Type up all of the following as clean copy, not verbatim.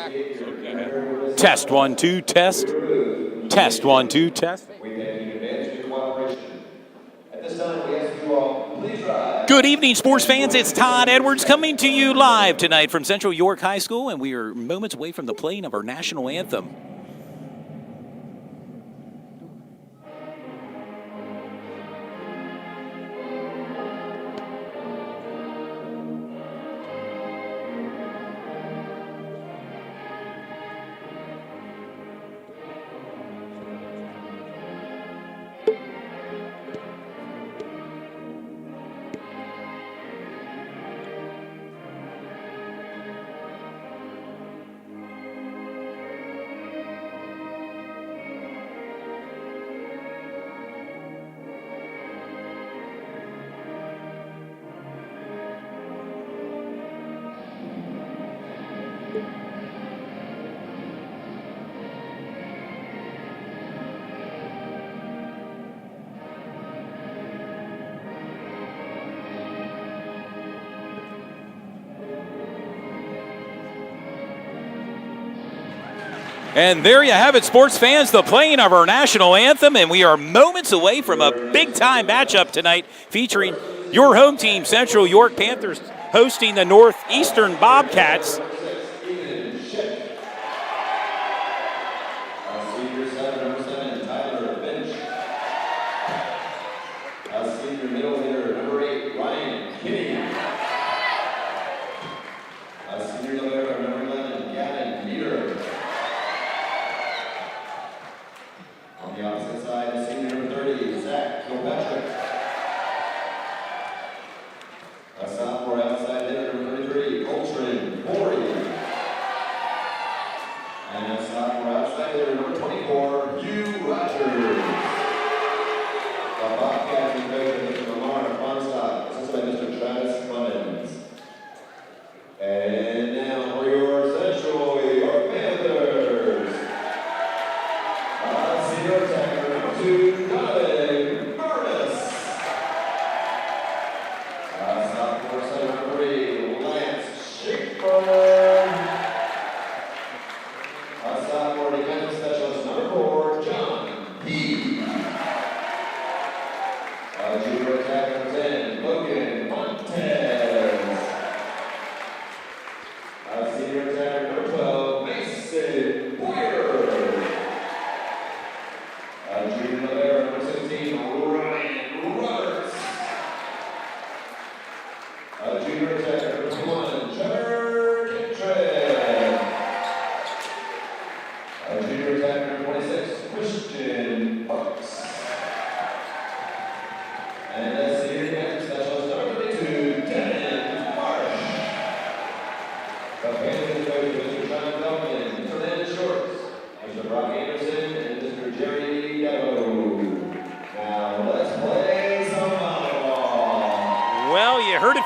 Okay. Test 1 2 test. Test 1 2 test. Good evening, sports fans. It's Todd Edwards coming to you live tonight from Central York High School, and we are moments away from the playing of our national anthem. And there you have it, sports fans, the playing of our national anthem, and we are moments away from a big-time matchup tonight featuring your home team, Central York Panthers, hosting the Northeastern Bobcats.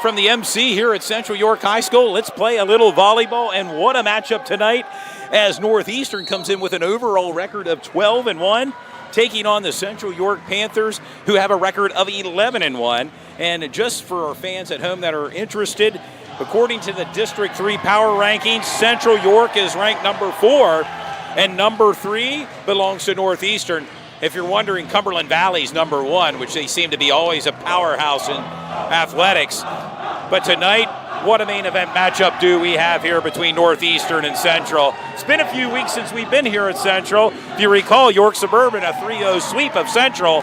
From the MC here at Central York High School. Let's play a little volleyball, and what a matchup tonight as Northeastern comes in with an overall record of 12-1, taking on the Central York Panthers, who have a record of 11-1. And just for our fans at home that are interested, according to the District 3 power rankings, Central York is ranked number 4, and number 3 belongs to Northeastern. If you're wondering, Cumberland Valley's number 1, which they seem to be always a powerhouse in athletics. But tonight, what a main event matchup do we have here between Northeastern and Central. It's been a few weeks since we've been here at Central. If you recall, York Suburban, a 3-0 sweep of Central.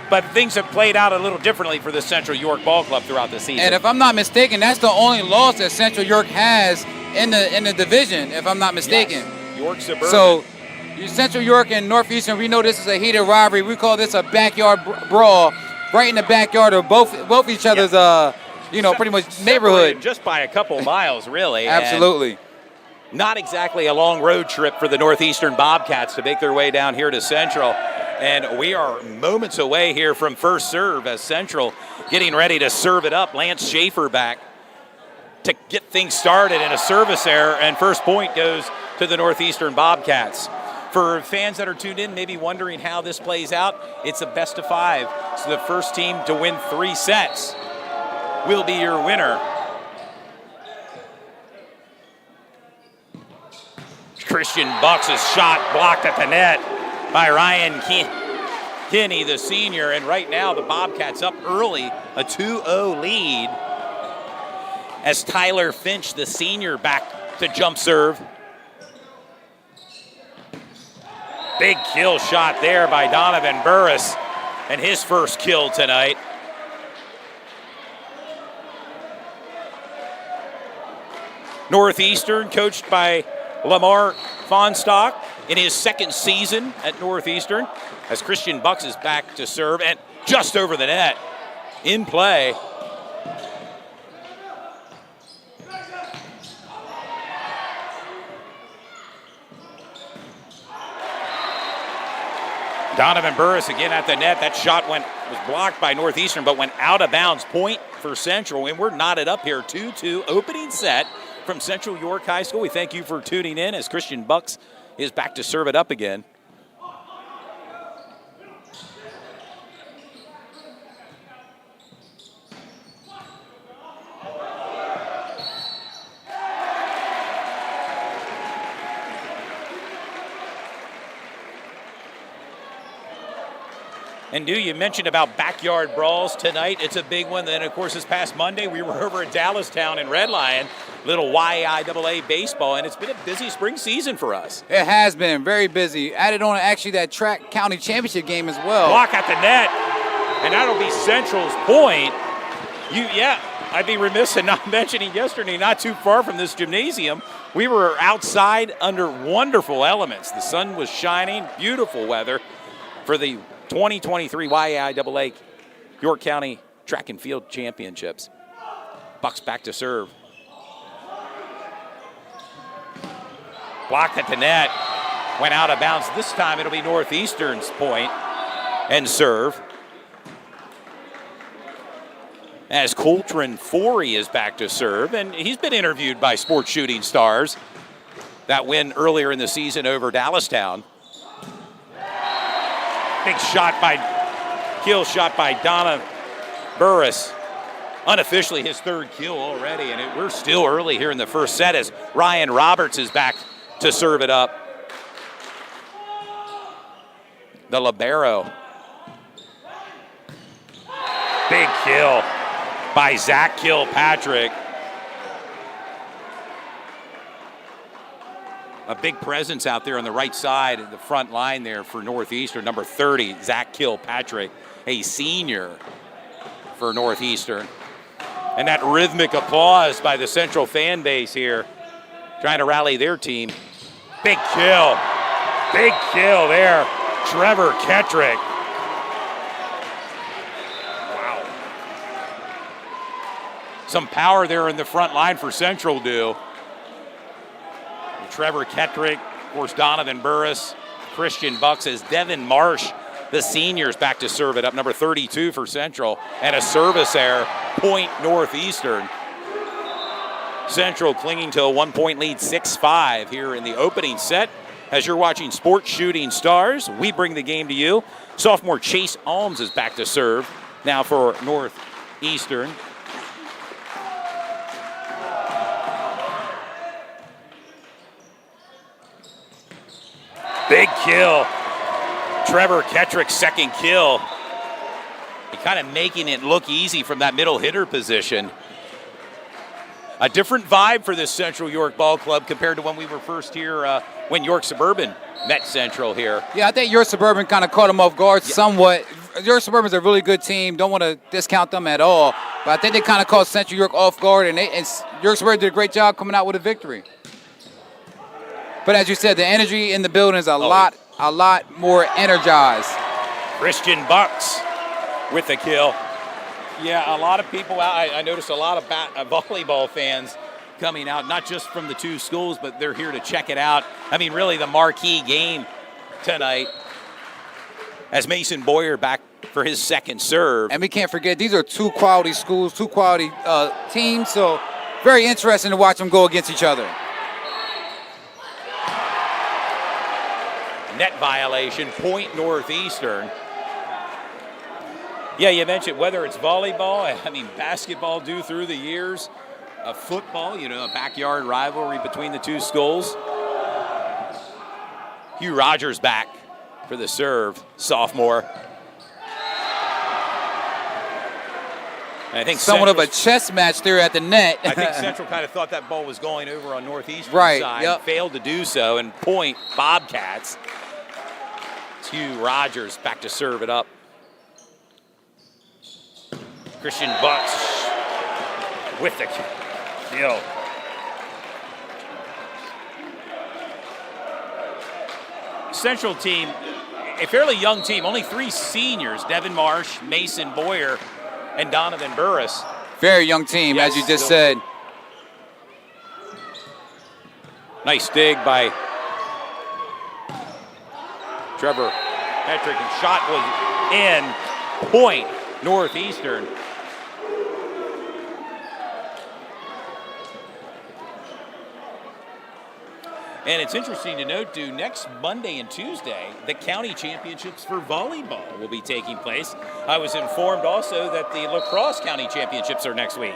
But things have played out a little differently for the Central York Ball Club throughout the season. And if I'm not mistaken, that's the only loss that Central York has in the division, if I'm not mistaken. Yes. York Suburban. So Central York and Northeastern, we know this is a heated rivalry. We call this a backyard brawl, right in the backyard of both each other's, pretty much neighborhood. Just by a couple miles, really. Absolutely. And not exactly a long road trip for the Northeastern Bobcats to make their way down here to Central. And we are moments away here from first serve as Central getting ready to serve it up. Lance Schaefer back to get things started in a service error, and first point goes to the Northeastern Bobcats. For fans that are tuned in, maybe wondering how this plays out, it's a best of 5. So the first team to win 3 sets will be your winner. Christian Bucks' shot blocked at the net by Ryan Kinney, the senior. And right now the Bobcats up early, a 2-0 lead as Tyler Finch, the senior, back to jump serve. Big kill shot there by Donovan Burris, and his first kill tonight. Northeastern, coached by Lamar Fonstock in his second season at Northeastern, as Christian Bucks is back to serve and just over the net in play. Donovan Burris again at the net. That shot was blocked by Northeastern, but went out of bounds. Point for Central, and we're knotted up here. 2-2 opening set from Central York High School. We thank you for tuning in as Christian Bucks is back to serve it up again. And you mentioned about backyard brawls tonight. It's a big one. Then, of course, this past Monday, we were over at Dallastown in Red Lion, little YAIAA baseball, and it's been a busy spring season for us. It has been very busy. Added on actually that track county championship game as well. Block at the net, and that'll be Central's point. I'd be remiss in not mentioning yesterday, not too far from this gymnasium, we were outside under wonderful elements. The sun was shining, beautiful weather for the 2023 YAIAA York County Track and Field Championships. Bucks back to serve. Blocked at the net. Went out of bounds. This time it'll be Northeastern's point and serve. As Coltrane Forey is back to serve, and he's been interviewed by Sports Shooting Stars. That win earlier in the season over Dallastown. Big kill shot by Donna Burris. Unofficially his third kill already, and we're still early here in the first set as Ryan Roberts is back to serve it up. The libero. Big kill by Zach Kilpatrick. A big presence out there on the right side of the front line there for Northeastern. Number 30, Zach Kilpatrick, a senior for Northeastern. And that rhythmic applause by the Central fan base here, trying to rally their team. Big kill there. Trevor Kettrick. Wow. Some power there in the front line for Central do. Trevor Kettrick, of course, Donovan Burris, Christian Bucks, as Devin Marsh, the seniors, back to serve it up, number 32 for Central, and a service error, point Northeastern. Central clinging to a 1-point lead, 6-5 here in the opening set. As you're watching Sports Shooting Stars, we bring the game to you. Sophomore Chase Alms is back to serve now for Northeastern. Big kill. Trevor Kettrick's second kill. He kind of making it look easy from that middle hitter position. A different vibe for this Central York Ball Club compared to when we were first here when York Suburban met Central here. Yeah, I think York Suburban kind of caught them off guard somewhat. York Suburban's a really good team. Don't want to discount them at all. But I think they kind of caught Central York off guard, and York Suburban did a great job coming out with a victory. But as you said, the energy in the building is a lot more energized. Christian Bucks with the kill. Yeah, a lot of people out. I noticed a lot of volleyball fans coming out, not just from the two schools, but they're here to check it out. I mean, really the marquee game tonight as Mason Boyer back for his second serve. And we can't forget, these are two quality schools, two quality teams, so very interesting to watch them go against each other. Net violation, point Northeastern. Yeah, you mentioned whether it's volleyball, I mean basketball due through the years, football, a backyard rivalry between the two schools. Hugh Rogers back for the serve, sophomore. And I think somewhat of a chess match there at the net. I think Central kind of thought that ball was going over on Northeastern side. Yep. Failed to do so, and point Bobcats. It's Hugh Rogers back to serve it up. Christian Bucks with the kill. Central team, a fairly young team, only 3 seniors, Devin Marsh, Mason Boyer, and Donovan Burris. Very young team, Yes, as you just said. Nice dig by Trevor Patrick, and shot was in. Point Northeastern. And it's interesting to note, too, next Monday and Tuesday, the county championships for volleyball will be taking place. I was informed also that the lacrosse county championships are next week.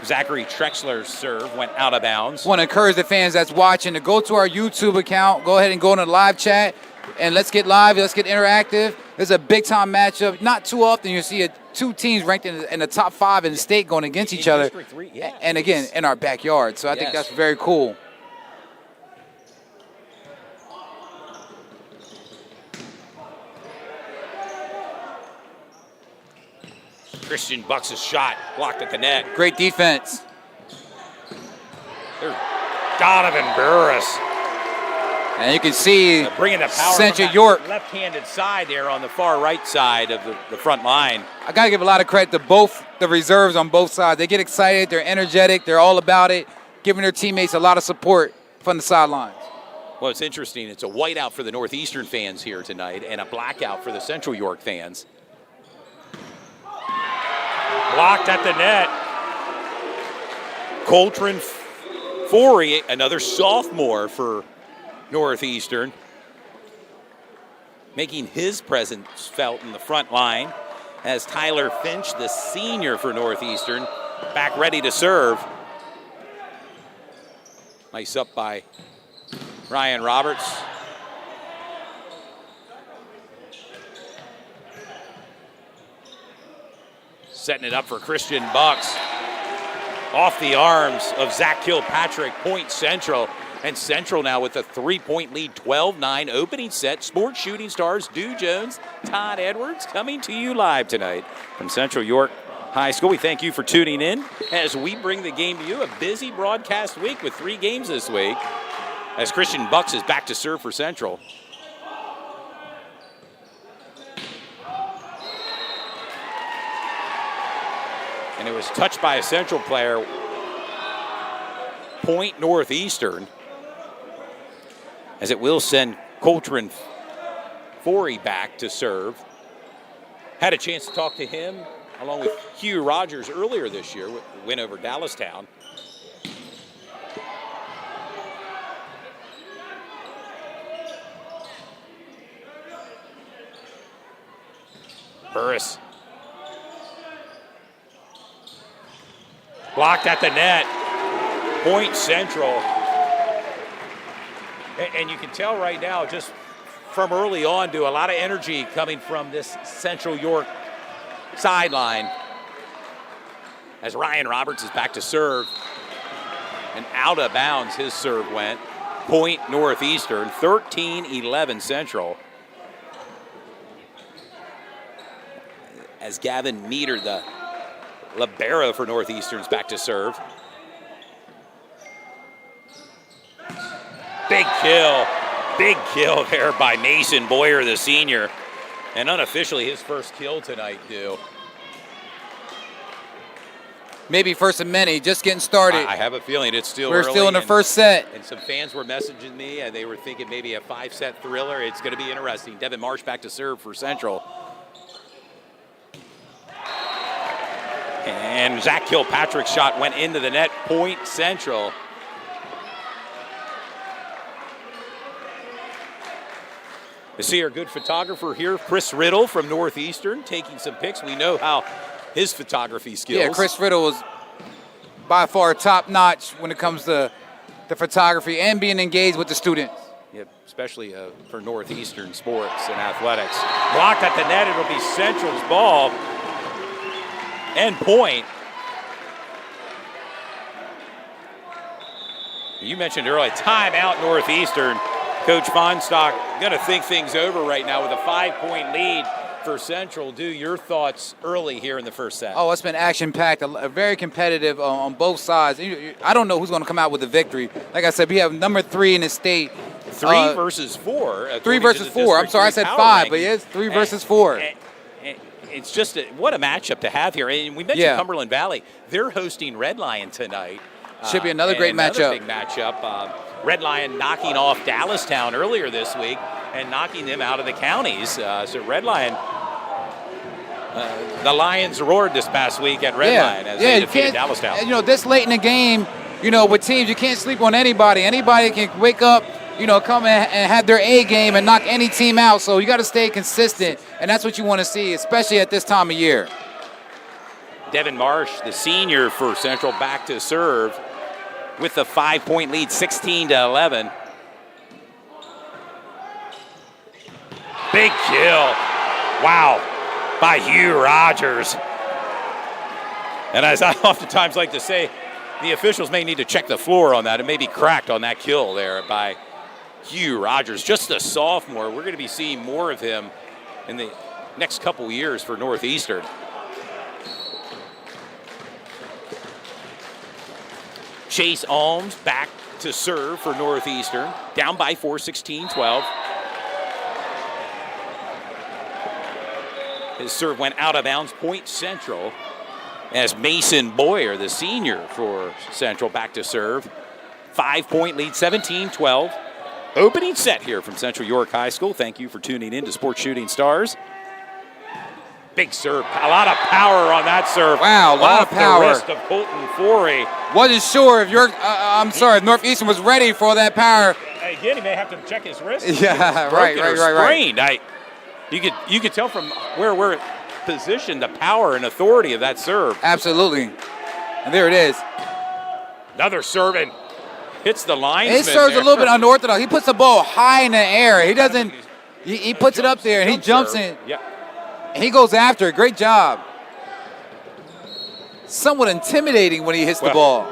Zachary Trexler's serve went out of bounds. Want to encourage the fans that's watching to go to our YouTube account. Go ahead and go into the live chat, and let's get live. Let's get interactive. This is a big-time matchup. Not too often you see 2 teams ranked in the top 5 in the state going against each other. District 3, yeah. And again, in our backyard. So I think that's very cool. Christian Bucks' shot blocked at the net. Great defense. There's Donovan Burris. And you can see Bringing the power Central from that York. left-handed side there on the far right side of the front line. I got to give a lot of credit to both the reserves on both sides. They get excited. They're energetic. They're all about it, giving their teammates a lot of support from the sidelines. Well, it's interesting. It's a whiteout for the Northeastern fans here tonight and a blackout for the Central York fans. Blocked at the net. Coltrane Forey, another sophomore for Northeastern, making his presence felt in the front line as Tyler Finch, the senior for Northeastern, back ready to serve. Nice up by Ryan Roberts. Setting it up for Christian Bucks. Off the arms of Zach Kilpatrick, Point Central. And Central now with a 3-point lead, 12-9 opening set. Sports shooting stars, Dew Jones, Todd Edwards, coming to you live tonight from Central York High School. We thank you for tuning in as we bring the game to you. A busy broadcast week with 3 games this week as Christian Bucks is back to serve for Central. And it was touched by a Central player. Point Northeastern, as it will send Coltrane Forey back to serve. Had a chance to talk to him along with Hugh Rogers earlier this year, win over Dallastown. Burris. Blocked at the net. Point Central. And you can tell right now, just from early on, a lot of energy coming from this Central York sideline. As Ryan Roberts is back to serve. And out of bounds, his serve went. Point Northeastern, 13-11 Central. As Gavin Meter, the libero for Northeastern, is back to serve. Big kill there by Mason Boyer, the senior. And unofficially, his first kill tonight, Dew. Maybe first of many, just getting started. I have a feeling it's still We're early, still in the first set. And some fans were messaging me, and they were thinking maybe a 5-set thriller. It's going to be interesting. Devin Marsh back to serve for Central. And Zach Kilpatrick's shot went into the net. Point Central. You see our good photographer here, Chris Riddle from Northeastern, taking some pics. We know how his photography skills. Yeah, Chris Riddle was by far top notch when it comes to the photography and being engaged with the students. Yep, especially for Northeastern sports and athletics. Blocked at the net, it'll be Central's ball. End point. You mentioned earlier, timeout Northeastern. Coach Fonstock going to think things over right now with a 5-point lead for Central. Do your thoughts early here in the first set? Oh, it's been action-packed, very competitive on both sides. I don't know who's going to come out with the victory. Like I said, we have number 3 in the state. 3 versus 4. 3 versus 4. I'm sorry, I said 5, but it's 3 versus 4. It's just what a matchup to have here. And we mentioned Cumberland Valley. They're hosting Red Lion tonight. Should be another great matchup. Big matchup. Red Lion knocking off Dallastown earlier this week and knocking them out of the counties. So Red Lion, the Lions roared this past week at Red Lion as they defeated Dallastown. This late in the game, with teams, you can't sleep on anybody. Anybody can wake up, come and have their A game and knock any team out. So you got to stay consistent, and that's what you want to see, especially at this time of year. Devin Marsh, the senior for Central, back to serve with the 5-point lead, 16-11. Big kill. Wow. By Hugh Rogers. And as I oftentimes like to say, the officials may need to check the floor on that. It may be cracked on that kill there by Hugh Rogers. Just a sophomore. We're going to be seeing more of him in the next couple years for Northeastern. Chase Alms back to serve for Northeastern. Down by 4, 16-12. His serve went out of bounds, point Central. As Mason Boyer, the senior for Central, back to serve. 5-point lead, 17-12. Opening set here from Central York High School. Thank you for tuning in to Sports Shooting Stars. Big serve, a lot of power on that serve. Wow, a lot of power. The wrist of Colton Forey. Wasn't sure if if Northeastern was ready for that power. Again, he may have to check his wrist. Yeah, right. You could tell from where we're positioned the power and authority of that serve. Absolutely. And there it is. Another serve and hits the line. His serve's a little bit unorthodox. He puts the ball high in the air. He doesn't. He puts it up there and he jumps in. Yeah. He goes after it. Great job. Somewhat intimidating when he hits the ball.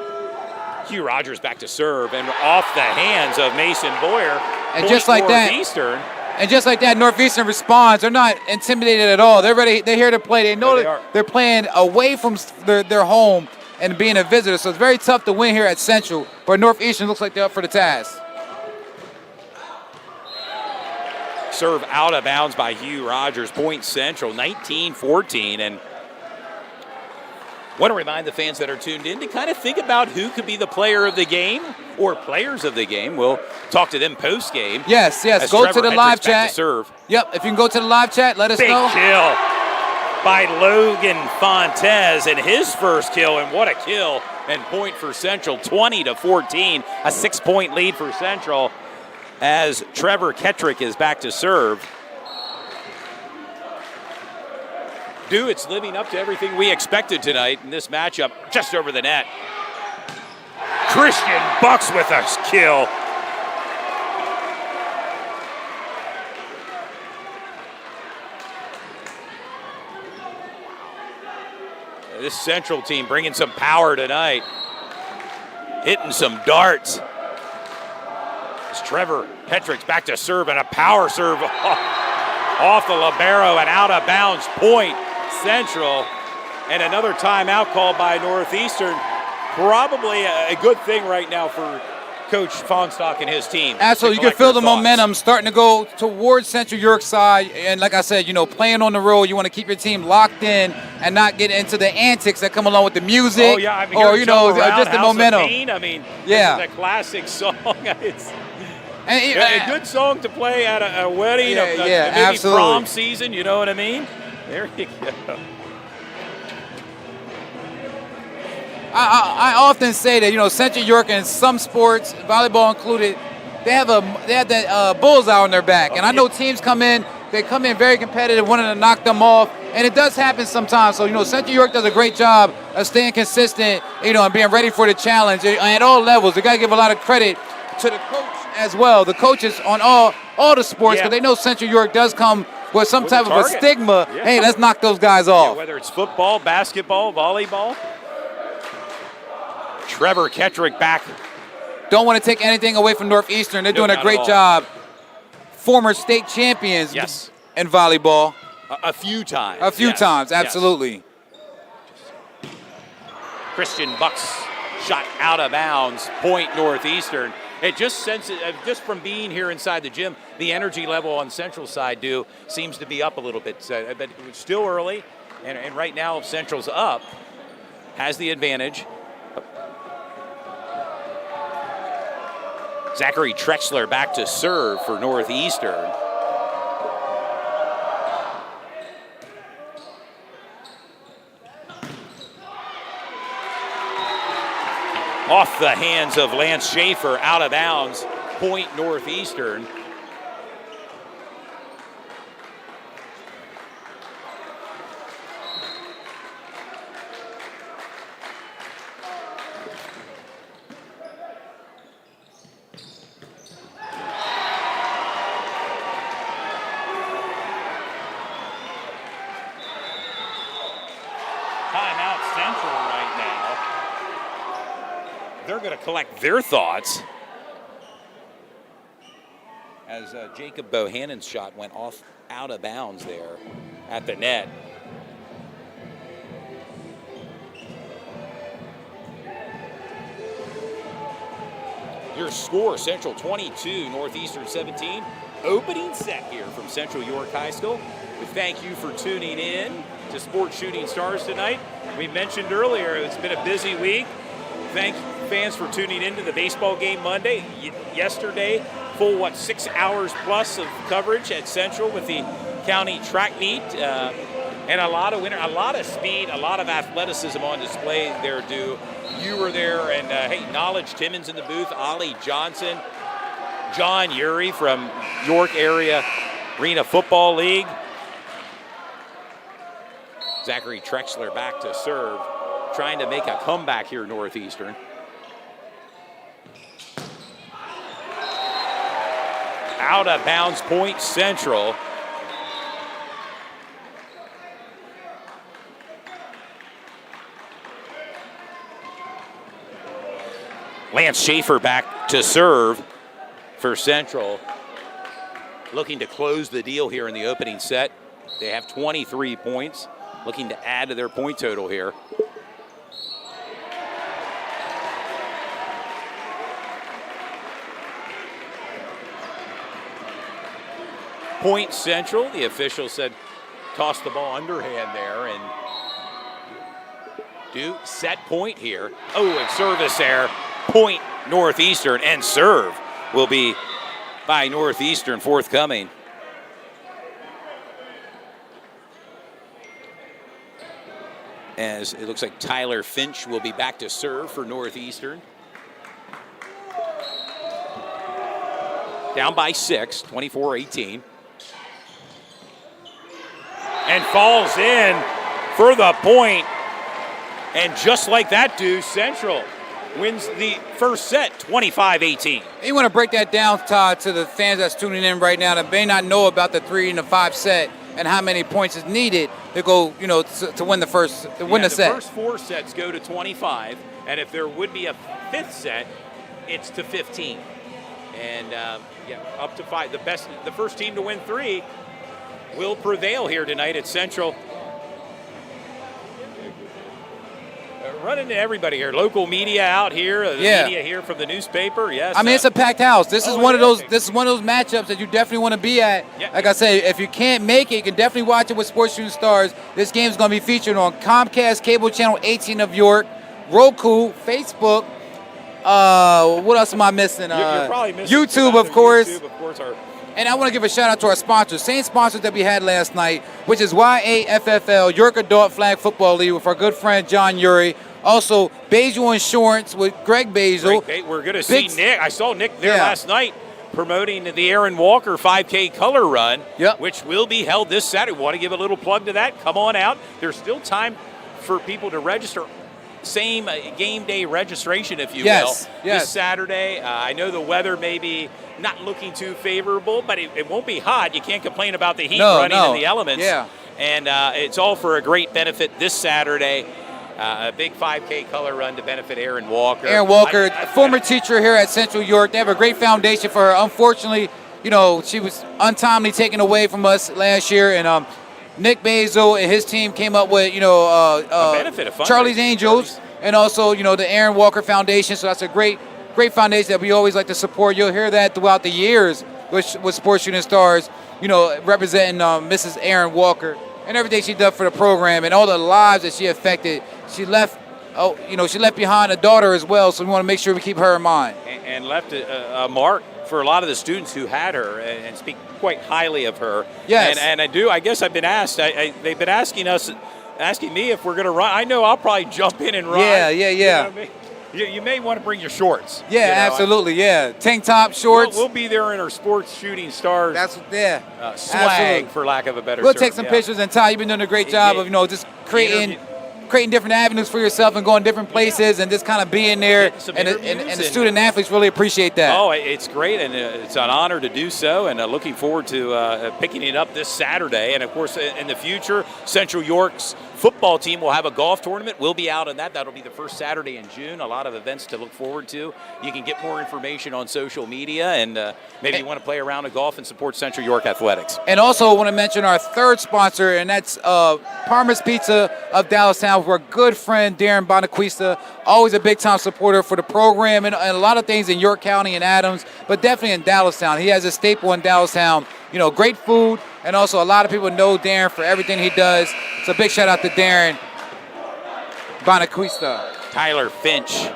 Hugh Rogers back to serve and off the hands of Mason Boyer. And just like that, Northeastern responds. They're not intimidated at all. They're ready. They're here to play. They know they're playing away from their home and being a visitor. So it's very tough to win here at Central. But Northeastern looks like they're up for the task. Serve out of bounds by Hugh Rogers. Point Central, 19-14. And want to remind the fans that are tuned in to kind of think about who could be the player of the game or players of the game. We'll talk to them post-game. Yes. Go to the live chat. Serve. Yep, if you can go to the live chat, let us know. Big kill by Logan Fontes and his first kill. And what a kill. And point for Central, 20-14. A 6-point lead for Central, as Trevor Kettrick is back to serve. It's living up to everything we expected tonight in this matchup, just over the net. Christian Bucks with a kill. This Central team bringing some power tonight. Hitting some darts. Trevor Kettrick's back to serve and a power serve off the libero and out of bounds. Point Central. And another timeout called by Northeastern. Probably a good thing right now for Coach Fonstock and his team. Absolutely. You can feel the momentum starting to go towards Central York side. And like I said, playing on the road, you want to keep your team locked in and not get into the antics that come along with the music. Oh, yeah. Just the momentum. This is a classic song. A good song to play at a wedding, maybe absolutely. Prom season, you know what I mean? There you go. I often say that, Central York in some sports, volleyball included, they have that bullseye on their back. And I know teams they come in very competitive, wanting to knock them off. And it does happen sometimes. So, Central York does a great job of staying consistent, and being ready for the challenge at all levels. They got to give a lot of credit to the coach as well. The coaches on all the sports, because they know Central York does come with some type of a stigma. Yeah. Hey, let's knock those guys off. Yeah, whether it's football, basketball, volleyball. Trevor Kettrick back. Don't want to take anything away from Northeastern. They're doing a great job. Former state champions in volleyball. A few times. A few times, absolutely. Yes. Christian Bucks shot out of bounds, point Northeastern. It just senses, just from being here inside the gym, the energy level on Central side seems to be up a little bit. But it's still early, and right now Central's up, has the advantage. Zachary Trexler back to serve for Northeastern. Off the hands of Lance Schaefer, out of bounds, point Northeastern. Timeout Central right now. They're going to collect their thoughts as Jacob Bohannon's shot went off out of bounds there at the net. Your score, Central 22, Northeastern 17. Opening set here from Central York High School. We thank you for tuning in to Sports Shooting Stars tonight. We mentioned earlier it's been a busy week. Thank fans for tuning in to the baseball game Monday. Yesterday, full 6 hours plus of coverage at Central with the county track meet, and a lot of speed, a lot of athleticism on display there. You were there, and hey, Knowledge Timmons in the booth, Ollie Johnson, John Urey from York Area Arena Football League. Zachary Trexler back to serve, trying to make a comeback here, Northeastern. Out of bounds, point Central. Lance Schaefer back to serve for Central. Looking to close the deal here in the opening set. They have 23 points. Looking to add to their point total here. Point Central, the official said toss the ball underhand there, and do set point here. Oh, and service there, point Northeastern, and serve will be by Northeastern forthcoming. As it looks like Tyler Finch will be back to serve for Northeastern. Down by 6, 24-18. And falls in for the point. And just like that, Central wins the first set, 25-18. You want to break that down, Todd, to the fans that's tuning in right now that may not know about the 3 and the 5 set and how many points is needed to go, to win the set. The first 4 sets go to 25, and if there would be a 5th set, it's to 15. And up to 5. The first team to win 3 will prevail here tonight at Central. Run into everybody here. Local media out here. The media here from the newspaper. Yes. I mean, it's a packed house. This is one of those matchups that you definitely want to be at. Yeah. Like I say, if you can't make it, you can definitely watch it with Sports Shooting Stars. This game is going to be featured on Comcast Cable Channel 18 of York, Roku, Facebook. What else am I missing? You're probably missing YouTube, of course. YouTube, of course. And I want to give a shout out to our sponsors, same sponsors that we had last night, which is YAFFL, York Adult Flag Football League, with our good friend John Urey. Also, Basil Insurance with Greg Basil. We're going to see Nick. I saw Nick there last night promoting the Aaron Walker 5K color run, Yep. which will be held this Saturday. Want to give a little plug to that? Come on out. There's still time for people to register. Same game day registration, if you Yes, will, yes. this Saturday. I know the weather may be not looking too favorable, but it won't be hot. You can't complain about the heat running in the elements. Yeah. And it's all for a great benefit this Saturday. A big 5K color run to benefit Aaron Walker. Aaron Walker, former teacher here at Central York. They have a great foundation for her. Unfortunately, she was untimely taken away from us last year, and Nick Basil and his team came up with, benefit of fundraising. Charlie's Angels, and also, the Aaron Walker Foundation. So that's a great foundation that we always like to support. You'll hear that throughout the years with Sports Shooting Stars, representing Mrs. Aaron Walker and everything she did for the program and all the lives that she affected. She left behind a daughter as well, so we want to make sure we keep her in mind. And left a mark for a lot of the students who had her and speak quite highly of her. Yes. And I guess I've been asked, they've been asking me if we're going to run. I know I'll probably jump in and run. Yeah. You may want to bring your shorts. Yeah, absolutely, yeah. Tank top, shorts. We'll be there in our Sports Shooting Stars swag, absolutely. for lack of a better term. We'll take some pictures, and Ty, you've been doing a great job of, just creating different avenues for yourself and going different places and just kind of being there. And the student athletes really appreciate that. Oh, it's great, and it's an honor to do so, and looking forward to picking it up this Saturday. And, of course, in the future, Central York's football team will have a golf tournament. We'll be out on that. That'll be the first Saturday in June. A lot of events to look forward to. You can get more information on social media, and maybe you want to play around a golf and support Central York Athletics. And also want to mention our third sponsor, and that's Parma's Pizza of Dallastown. We're a good friend, Darren Bonaquista, always a big-time supporter for the program and a lot of things in York County and Adams, but definitely in Dallastown. He has a staple in Dallastown. Great food, and also a lot of people know Darren for everything he does. So big shout out to Darren Bonaquista. Tyler Finch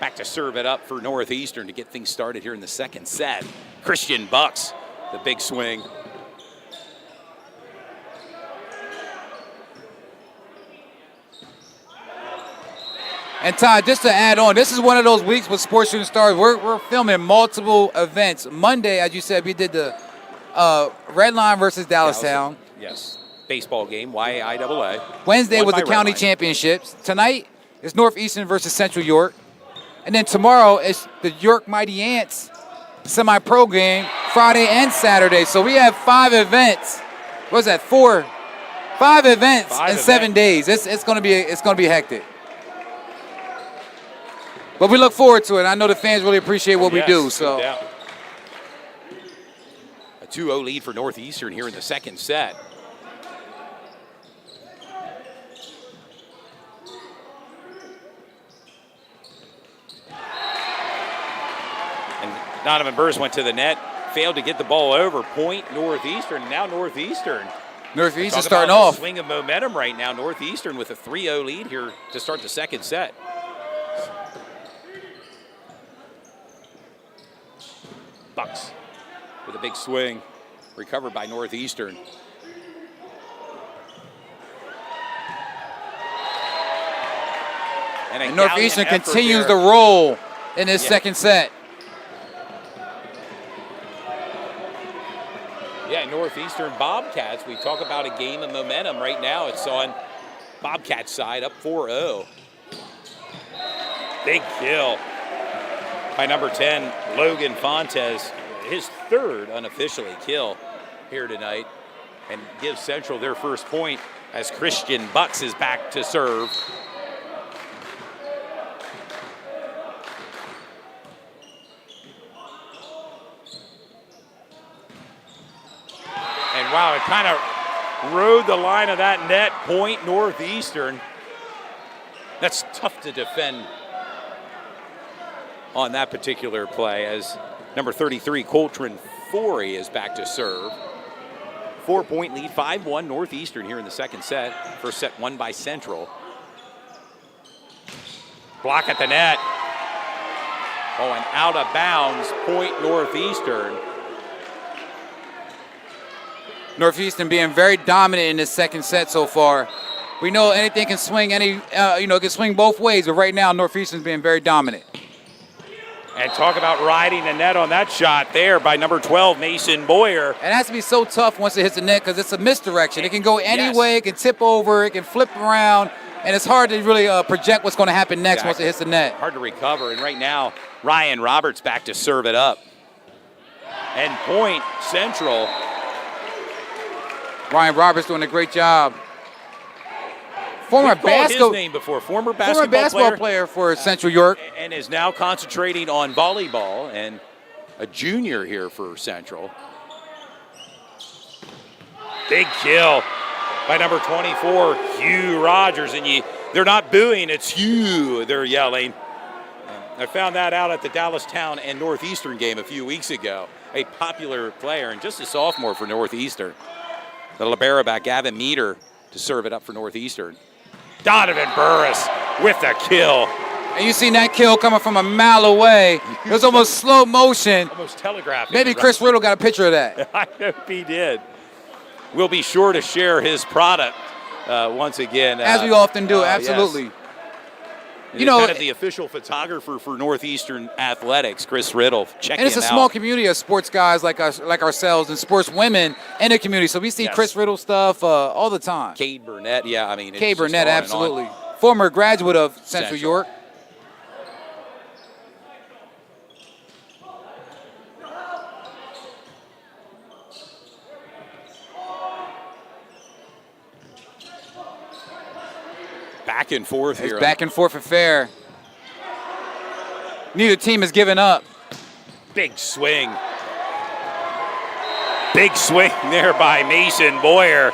back to serve it up for Northeastern to get things started here in the second set. Christian Bucks, the big swing. And Todd, just to add on, this is one of those weeks with Sports Shooting Stars. We're filming multiple events. Monday, as you said, we did the Red Line versus Dallastown. Yes. Baseball game, YAIAA. Wednesday was the county championships. Tonight is Northeastern versus Central York. And then tomorrow is the York Mighty Ants semi-pro game, Friday and Saturday. So we have 5 events. What was that? 5 events in 7 days. It's going to be hectic. But we look forward to it. I know the fans really appreciate what we do. So. Yeah. A 2-0 lead for Northeastern here in the second set. And Donovan Burrs went to the net, failed to get the ball over. Point Northeastern. Now Northeastern starting off. Swing of momentum right now. Northeastern with a 3-0 lead here to start the second set. Bucks with a big swing, recovered by Northeastern. And Northeastern continues to roll in this second set. Yeah, Northeastern Bobcats. We talk about a game of momentum right now. It's on Bobcats side, up 4-0. Big kill by number 10, Logan Fontes, his third unofficially kill here tonight, and gives Central their first point as Christian Bucks is back to serve. And wow, it kind of rode the line of that net. Point Northeastern. That's tough to defend on that particular play, as number 33, Coltrane Forey, is back to serve. 4-point lead, 5-1 Northeastern here in the second set. First set won by Central. Block at the net. Oh, and out of bounds, point Northeastern. Northeastern being very dominant in this second set so far. We know anything can swing, can swing both ways, but right now Northeastern's being very dominant. And talk about riding the net on that shot there by number 12, Mason Boyer. It has to be so tough once it hits the net because it's a misdirection. It can go any Yes. way. It can tip over. It can flip around. And it's hard to really project what's going to happen next once it hits the net. Hard to recover. And right now, Ryan Roberts back to serve it up. And point Central. Ryan Roberts doing a great job. We've called his name before. Former basketball player for Central York. And is now concentrating on volleyball and a junior here for Central. Big kill by number 24, Hugh Rogers. And they're not booing, it's Hugh they're yelling. I found that out at the Dallastown and Northeastern game a few weeks ago. A popular player and just a sophomore for Northeastern. The libero back, Gavin Meter, to serve it up for Northeastern. Donovan Burris with the kill. And you seen that kill coming from a mile away. It was almost slow motion. Almost telegraphed. Maybe Chris Riddle got a picture of that. I hope he did. We'll be sure to share his product once again. As we often do, absolutely. Yes. Kind of the official photographer for Northeastern Athletics, Chris Riddle. Check him out. And it's a small community of sports guys like us, like ourselves, and sports women in the community. So we see Chris Riddle stuff all the time. Cade Burnett, Cade Burnett, absolutely. Former graduate of Central York. Back and forth here. It's back and forth affair. Neither team has given up. Big swing. Big swing there by Mason Boyer.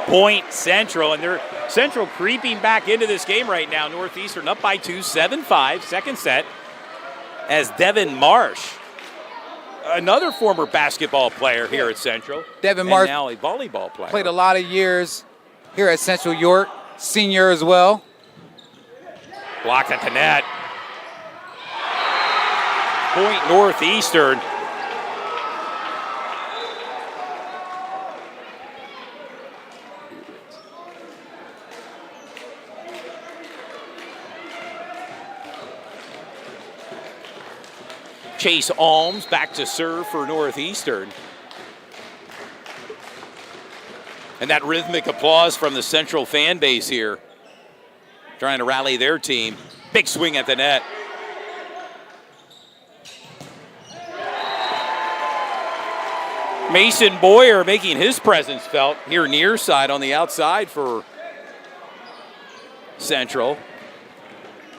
Point Central, and they're Central creeping back into this game right now. Northeastern up by 2, 7-5, second set. As Devin Marsh, another former basketball player here at Central. Devin Marsh, now a volleyball player. Played a lot of years here at Central York. Senior as well. Blocked at the net. Point Northeastern. Chase Alms back to serve for Northeastern. And that rhythmic applause from the Central fan base here, trying to rally their team. Big swing at the net. Mason Boyer making his presence felt here near side on the outside for Central.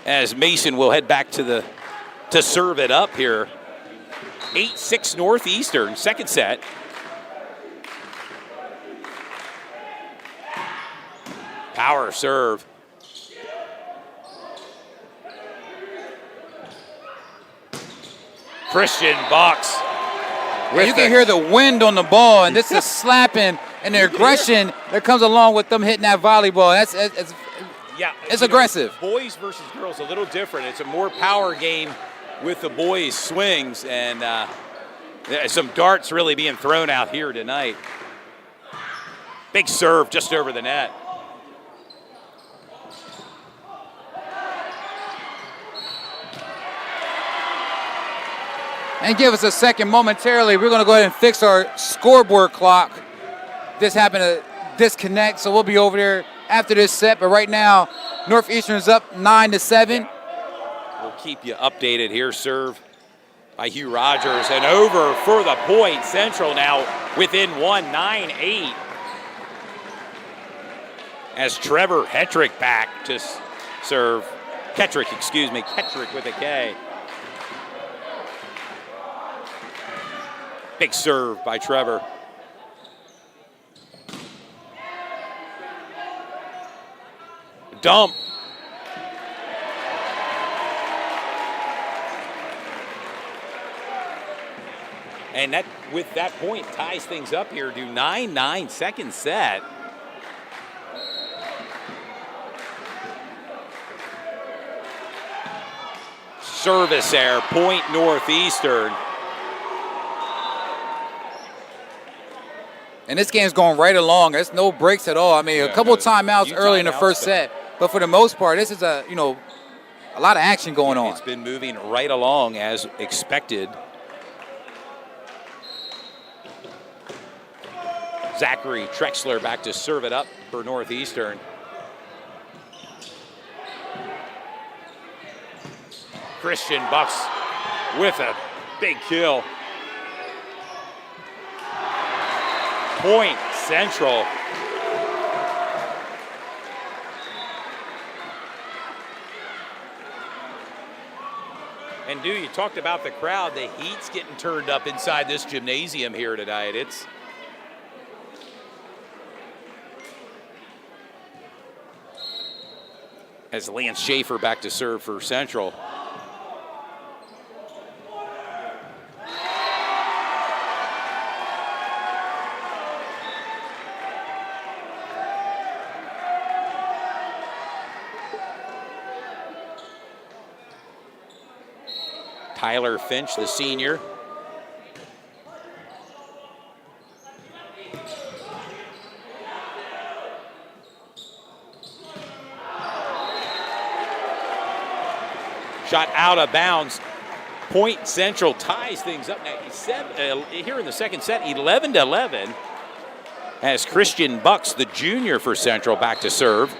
As Mason will head back to serve it up here. 8-6 Northeastern, second set. Power serve. Christian Bucks. You can hear the wind on the ball, and this is slapping and the aggression that comes along with them hitting that volleyball. It's aggressive. Boys versus girls, a little different. It's a more power game with the boys' swings, and some darts really being thrown out here tonight. Big serve just over the net. And give us a second momentarily. We're going to go ahead and fix our scoreboard clock. This happened to disconnect, so we'll be over there after this set. But right now, Northeastern's up 9-7. We'll keep you updated here. Serve by Hugh Rogers. And over for the point. Central now within 9-8. As Trevor Hetrick back to serve. Ketrick with a K. Big serve by Trevor. Dump. And that, with that point, ties things up here to 9-9, second set. Service error, point Northeastern. And this game's going right along. There's no breaks at all. I mean, a couple of timeouts early in the first set, but for the most part, this is a a lot of action going on. It's been moving right along as expected. Zachary Trexler back to serve it up for Northeastern. Christian Bucks with a big kill. Point Central. And you talked about the crowd. The heat's getting turned up inside this gymnasium here tonight. It's as Lance Schaefer back to serve for Central. Tyler Finch, the senior. Shot out of bounds. Point Central ties things up now. Here in the second set, 11-11. As Christian Bucks, the junior for Central, back to serve.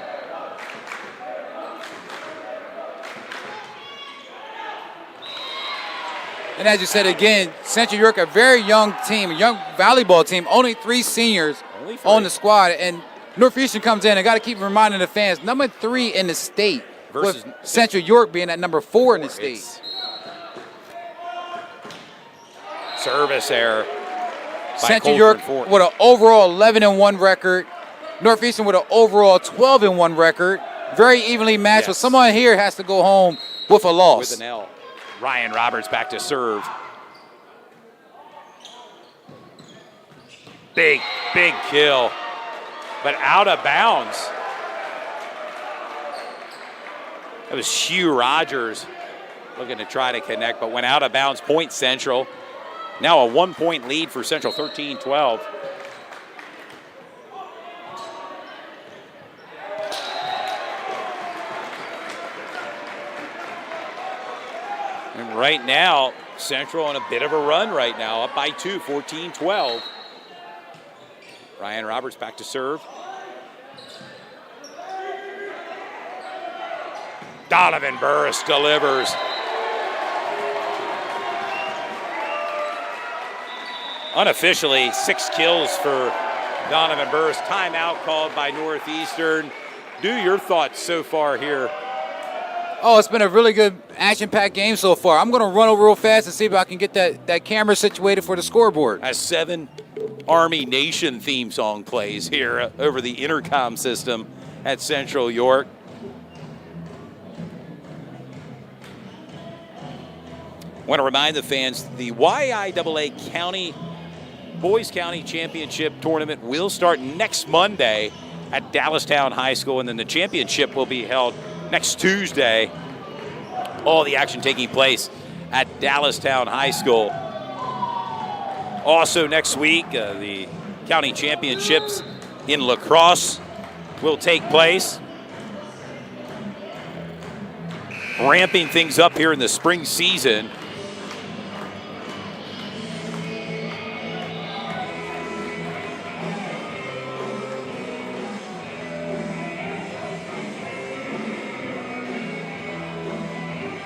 And as you said again, Central York, a very young team, a young volleyball team, only 3 seniors on the squad. And Northeastern comes in, and got to keep reminding the fans, number 3 in the state, versus with Central York being at number 4 in the state. Service error. Central York with an overall 11-1 record. Northeastern with an overall 12-1 record. Very evenly matched, but someone here has to go home with a loss. With an L. Ryan Roberts back to serve. Big kill, but out of bounds. That was Hugh Rogers looking to try to connect, but went out of bounds. Point Central. Now a 1-point lead for Central, 13-12. And right now, Central on a bit of a run right now, up by 2, 14-12. Ryan Roberts back to serve. Donovan Burris delivers. Unofficially, 6 kills for Donovan Burris. Timeout called by Northeastern. Your thoughts so far here? Oh, it's been a really good action-packed game so far. I'm going to run over real fast and see if I can get that camera situated for the scoreboard. As 7 Army Nation theme song plays here over the intercom system at Central York. I want to remind the fans, the YAIAA County Boys County Championship Tournament will start next Monday at Dallastown High School, and then the championship will be held next Tuesday. All the action taking place at Dallastown High School. Also next week, the county championships in lacrosse will take place. Ramping things up here in the spring season.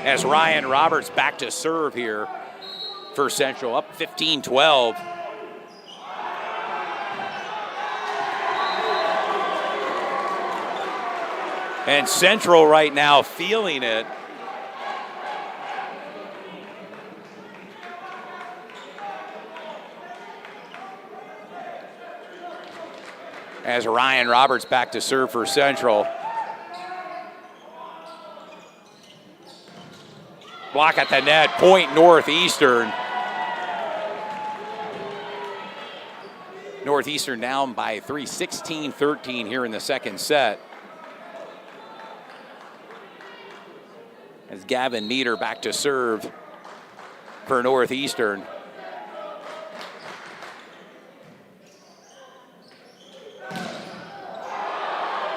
As Ryan Roberts back to serve here for Central, up 15-12. And Central right now feeling it. As Ryan Roberts back to serve for Central. Block at the net, point Northeastern. Northeastern down by 3, 16-13 here in the second set. As Gavin Meter back to serve for Northeastern.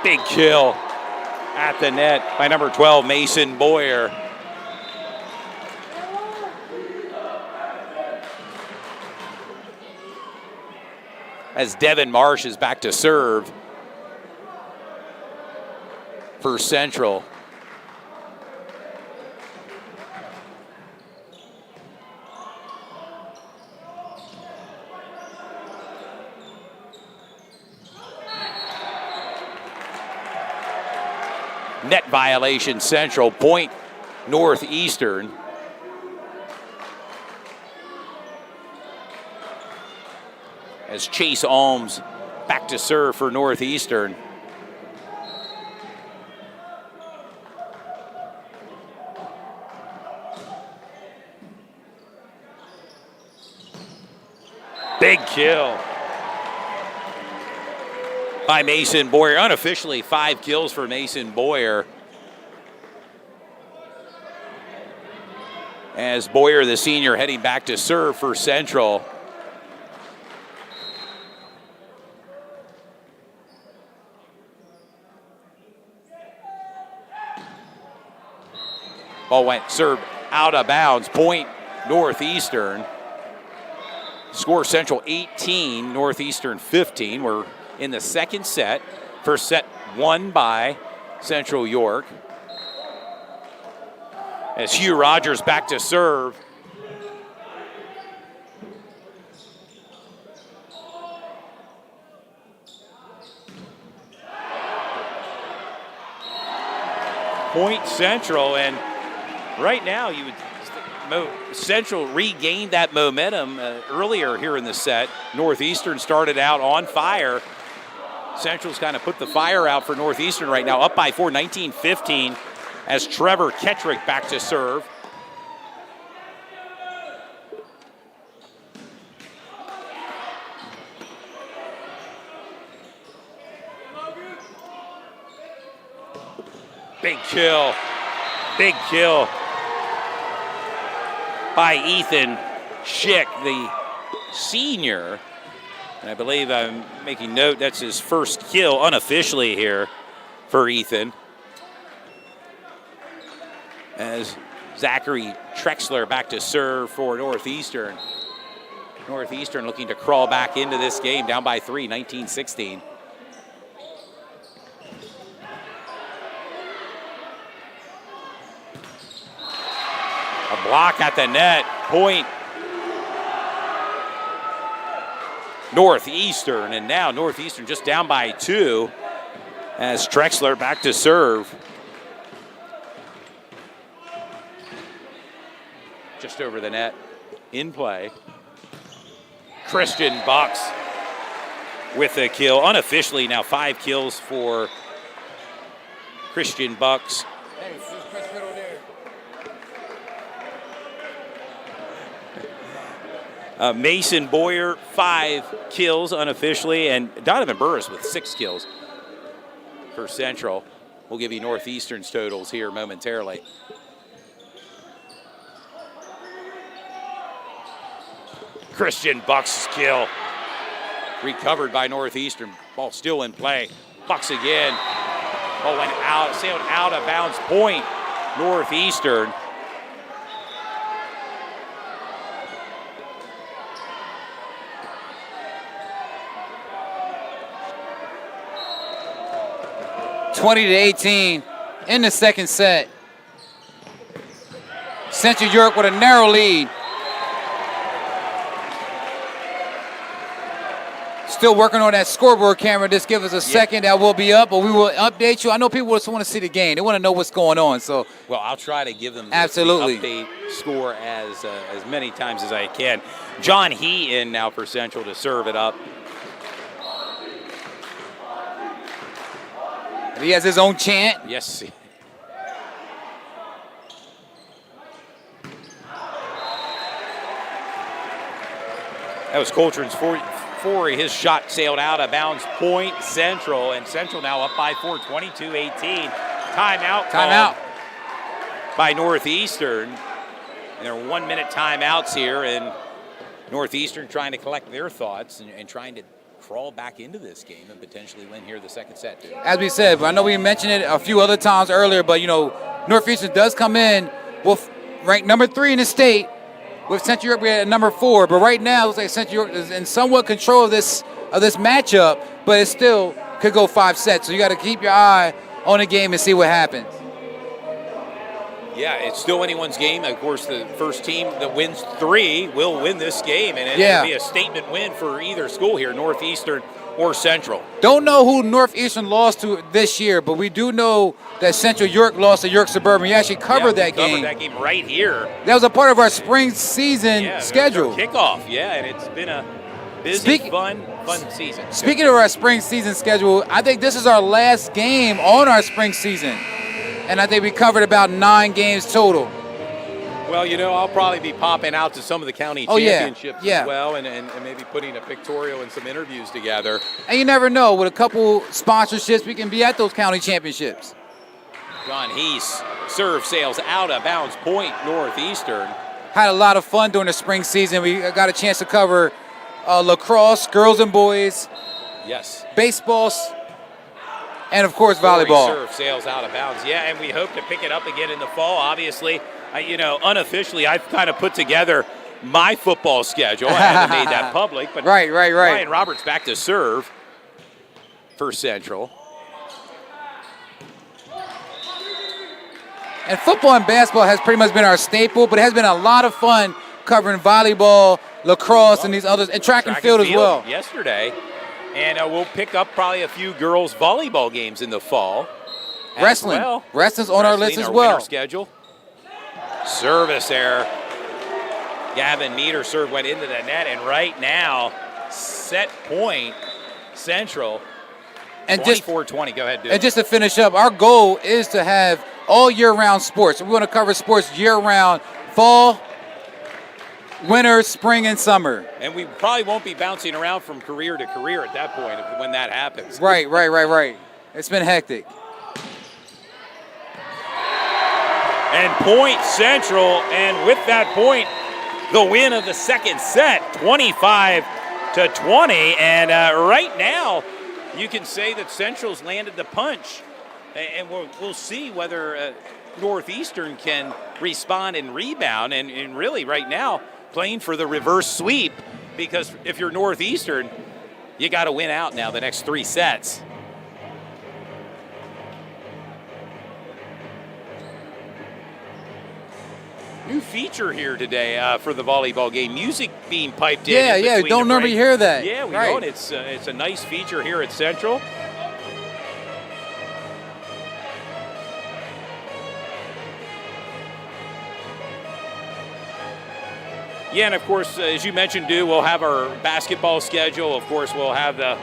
Big kill. at the net by number 12, Mason Boyer. As Devin Marsh is back to serve for Central. Net violation, Central. Point, Northeastern. As Chase Alms back to serve for Northeastern. Big kill by Mason Boyer. Unofficially, 5 kills for Mason Boyer. As Boyer, the senior, heading back to serve for Central. Ball went served out of bounds. Point, Northeastern. Score Central 18, Northeastern 15. We're in the second set. First set won by Central York. As Hugh Rogers back to serve. Point Central, and right now you would Central regained that momentum earlier here in the set. Northeastern started out on fire. Central's kind of put the fire out for Northeastern right now, up by 4, 19-15, as Trevor Kettrick back to serve. Big kill by Ethan Schick, the senior. And I believe I'm making note that's his first kill unofficially here for Ethan. As Zachary Trexler back to serve for Northeastern. Northeastern looking to crawl back into this game, down by 3, 19-16. A block at the net. Point, Northeastern, and now Northeastern just down by 2 as Trexler back to serve. Just over the net, in play. Christian Bucks with a kill. Unofficially now 5 kills for Christian Bucks. Mason Boyer, 5 kills unofficially, and Donovan Burris with 6 kills for Central. We'll give you Northeastern's totals here momentarily. Christian Bucks' kill. Recovered by Northeastern. Ball still in play. Bucks again. Ball went out, sailed out of bounds. Point, Northeastern. (20-18) in the second set. Central York with a narrow lead. Still working on that scoreboard camera. Just give us a second. That will be up, but we will update you. I know people just want to see the game. They want to know what's going on. So, well, I'll try to give them absolutely the update score as many times as I can. John He in now for Central to serve it up. He has his own chant. Yes. That was Coltrane's 40. His shot sailed out of bounds. Point Central, and Central now up by 4, 22-18. Timeout by Northeastern. And there are 1-minute timeouts here, and Northeastern trying to collect their thoughts and trying to crawl back into this game and potentially win here the second set, dude. As we said, I know we mentioned it a few other times earlier, but, Northeastern does come in with ranked number 3 in the state. With Central York, we're at number 4. But right now, it looks like Central York is in somewhat control of this matchup, but it still could go 5 sets. So you got to keep your eye on the game and see what happens. Yeah, it's still anyone's game. Of course, the first team that wins 3 will win this game, and it'll be a statement win for either school here, Northeastern or Central. Don't know who Northeastern lost to this year, but we do know that Central York lost to York Suburban. We actually covered that game. Covered that game right here. That was a part of our spring season schedule. Kickoff, and it's been a busy, fun season. Speaking of our spring season schedule, I think this is our last game on our spring season. And I think we covered about 9 games total. Well, I'll probably be popping out to some of the county championships as well, and maybe putting a pictorial and some interviews together. And you never know, with a couple sponsorships, we can be at those county championships. John Heese, serve sails out of bounds, point Northeastern. Had a lot of fun during the spring season. We got a chance to cover lacrosse, girls and boys. Yes. Baseball, and of course volleyball. Serve sails out of bounds. Yeah, and we hope to pick it up again in the fall. Obviously, unofficially, I've kind of put together my football schedule. I haven't made that public, but right. Ryan Roberts back to serve for Central. And football and basketball has pretty much been our staple, but it has been a lot of fun covering volleyball, lacrosse, and these others, and track and field as well. Yesterday, and we'll pick up probably a few girls' volleyball games in the fall. Wrestling. Wrestling's on our list as well. Schedule. Service error. Gavin Meter serve went into the net, and right now, set point, Central. And 24-20. Go ahead, dude. And just to finish up, our goal is to have all year-round sports. We want to cover sports year-round, fall, winter, spring, and summer. And we probably won't be bouncing around from career to career at that point when that happens. Right. It's been hectic. And point Central, and with that point, the win of the second set, 25-20. And right now, you can say that Central's landed the punch. And we'll see whether Northeastern can respond and rebound. And really, right now, playing for the reverse sweep, because if you're Northeastern, you got to win out now the next 3 sets. New feature here today for the volleyball game. Music being piped in. Yeah, don't normally hear that. Yeah, we don't. It's a nice feature here at Central. Yeah, and of course, as you mentioned, we'll have our basketball schedule. Of course, we'll have the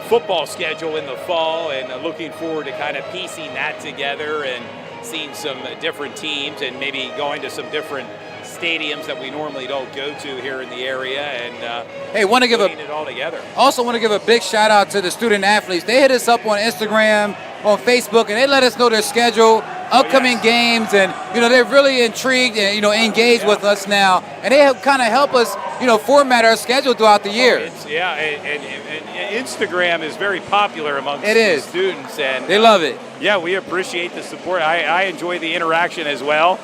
football schedule in the fall, and looking forward to kind of piecing that together and seeing some different teams and maybe going to some different stadiums that we normally don't go to here in the area, and want to give putting it all together. Also want to give a big shout out to the student athletes. They hit us up on Instagram, on Facebook, and they let us know their schedule, upcoming games, and they're really intrigued and engaged with us now, and they kind of help us format our schedule throughout the year. And Instagram is very popular amongst the students, and they love it. Yeah, we appreciate the support. I enjoy the interaction as well,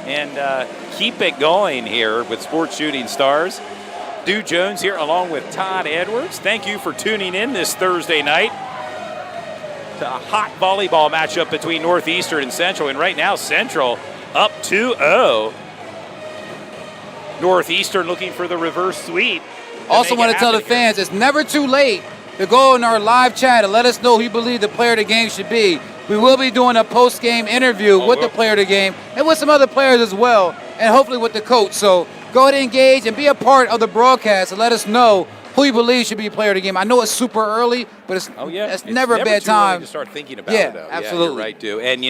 and keep it going here with Sports Shooting Stars. Stu Jones here along with Todd Edwards. Thank you for tuning in this Thursday night to a hot volleyball matchup between Northeastern and Central. And right now, Central up 2-0. Northeastern looking for the reverse sweep. Also want to tell the fans, it's never too late to go in our live chat and let us know who you believe the player of the game should be. We will be doing a post-game interview with the player of the game and with some other players as well, and hopefully with the coach. So go ahead and engage and be a part of the broadcast and let us know who you believe should be player of the game. I know it's super early, but it's never a bad time to start thinking about it, though. Absolutely. Yeah, you're right, too. And,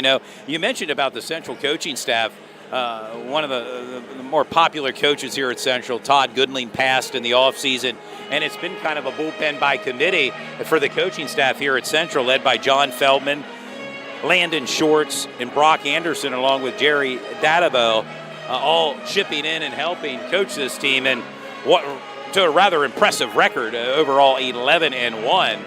you mentioned about the Central coaching staff. One of the more popular coaches here at Central, Todd Goodling, passed in the offseason, and it's been kind of a bullpen by committee for the coaching staff here at Central, led by John Feldman, Landon Shorts, and Brock Anderson, along with Jerry Dadabo, all chipping in and helping coach this team. And what to a rather impressive record, overall 11-1.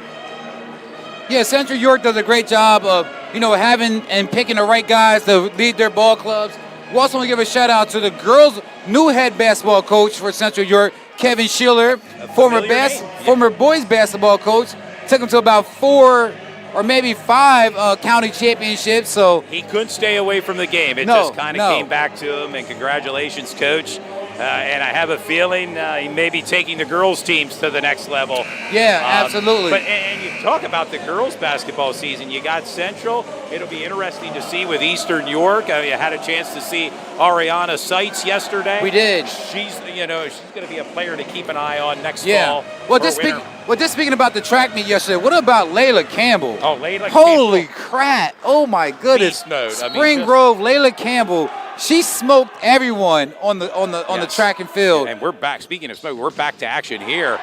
Yeah, Central York does a great job of, having and picking the right guys to lead their ball clubs. We also want to give a shout out to the girls' new head basketball coach for Central York, Kevin Schiller, former boys basketball coach. Took him to about 4 or maybe 5 county championships. So he couldn't stay away from the game. It just kind of came back to him. And congratulations, coach. And I have a feeling he may be taking the girls' teams to the next level. Yeah, absolutely. And you talk about the girls' basketball season. You got Central. It'll be interesting to see with Eastern York. I had a chance to see Ariana Seitz yesterday. We did. She's going to be a player to keep an eye on next fall. Well, just speaking about the track meet yesterday, what about Layla Campbell? Oh, Layla Holy Campbell. crap. Oh, my goodness. Beast mode. Spring Grove, Layla Campbell. She smoked everyone on the track and field. And we're back. Speaking of smoke, we're back to action here.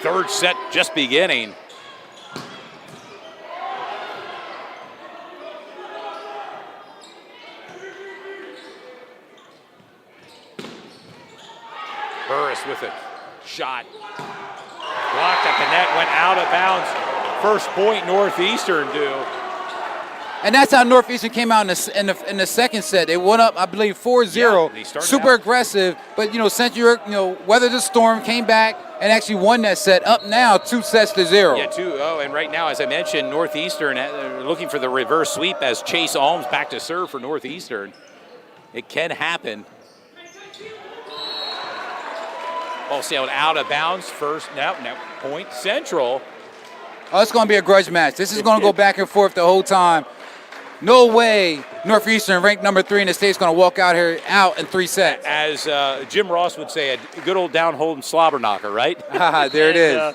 Third set just beginning. Burris with a shot. Blocked at the net, went out of bounds. First point Northeastern due. And that's how Northeastern came out in the second set. They went up, I believe, 4-0. Yeah, super aggressive. But, Central York, weathered the storm, came back, and actually won that set. Up now, 2-0. Yeah, 2-0. And right now, as I mentioned, Northeastern looking for the reverse sweep as Chase Alms back to serve for Northeastern. It can happen. Ball sailed out of bounds first. No, point Central. Oh, it's going to be a grudge match. This is going to go back and forth the whole time. No way Northeastern, ranked number 3 in the state, is going to walk out in 3 sets. As Jim Ross would say, a good old down-holding slobber knocker, right? There it is.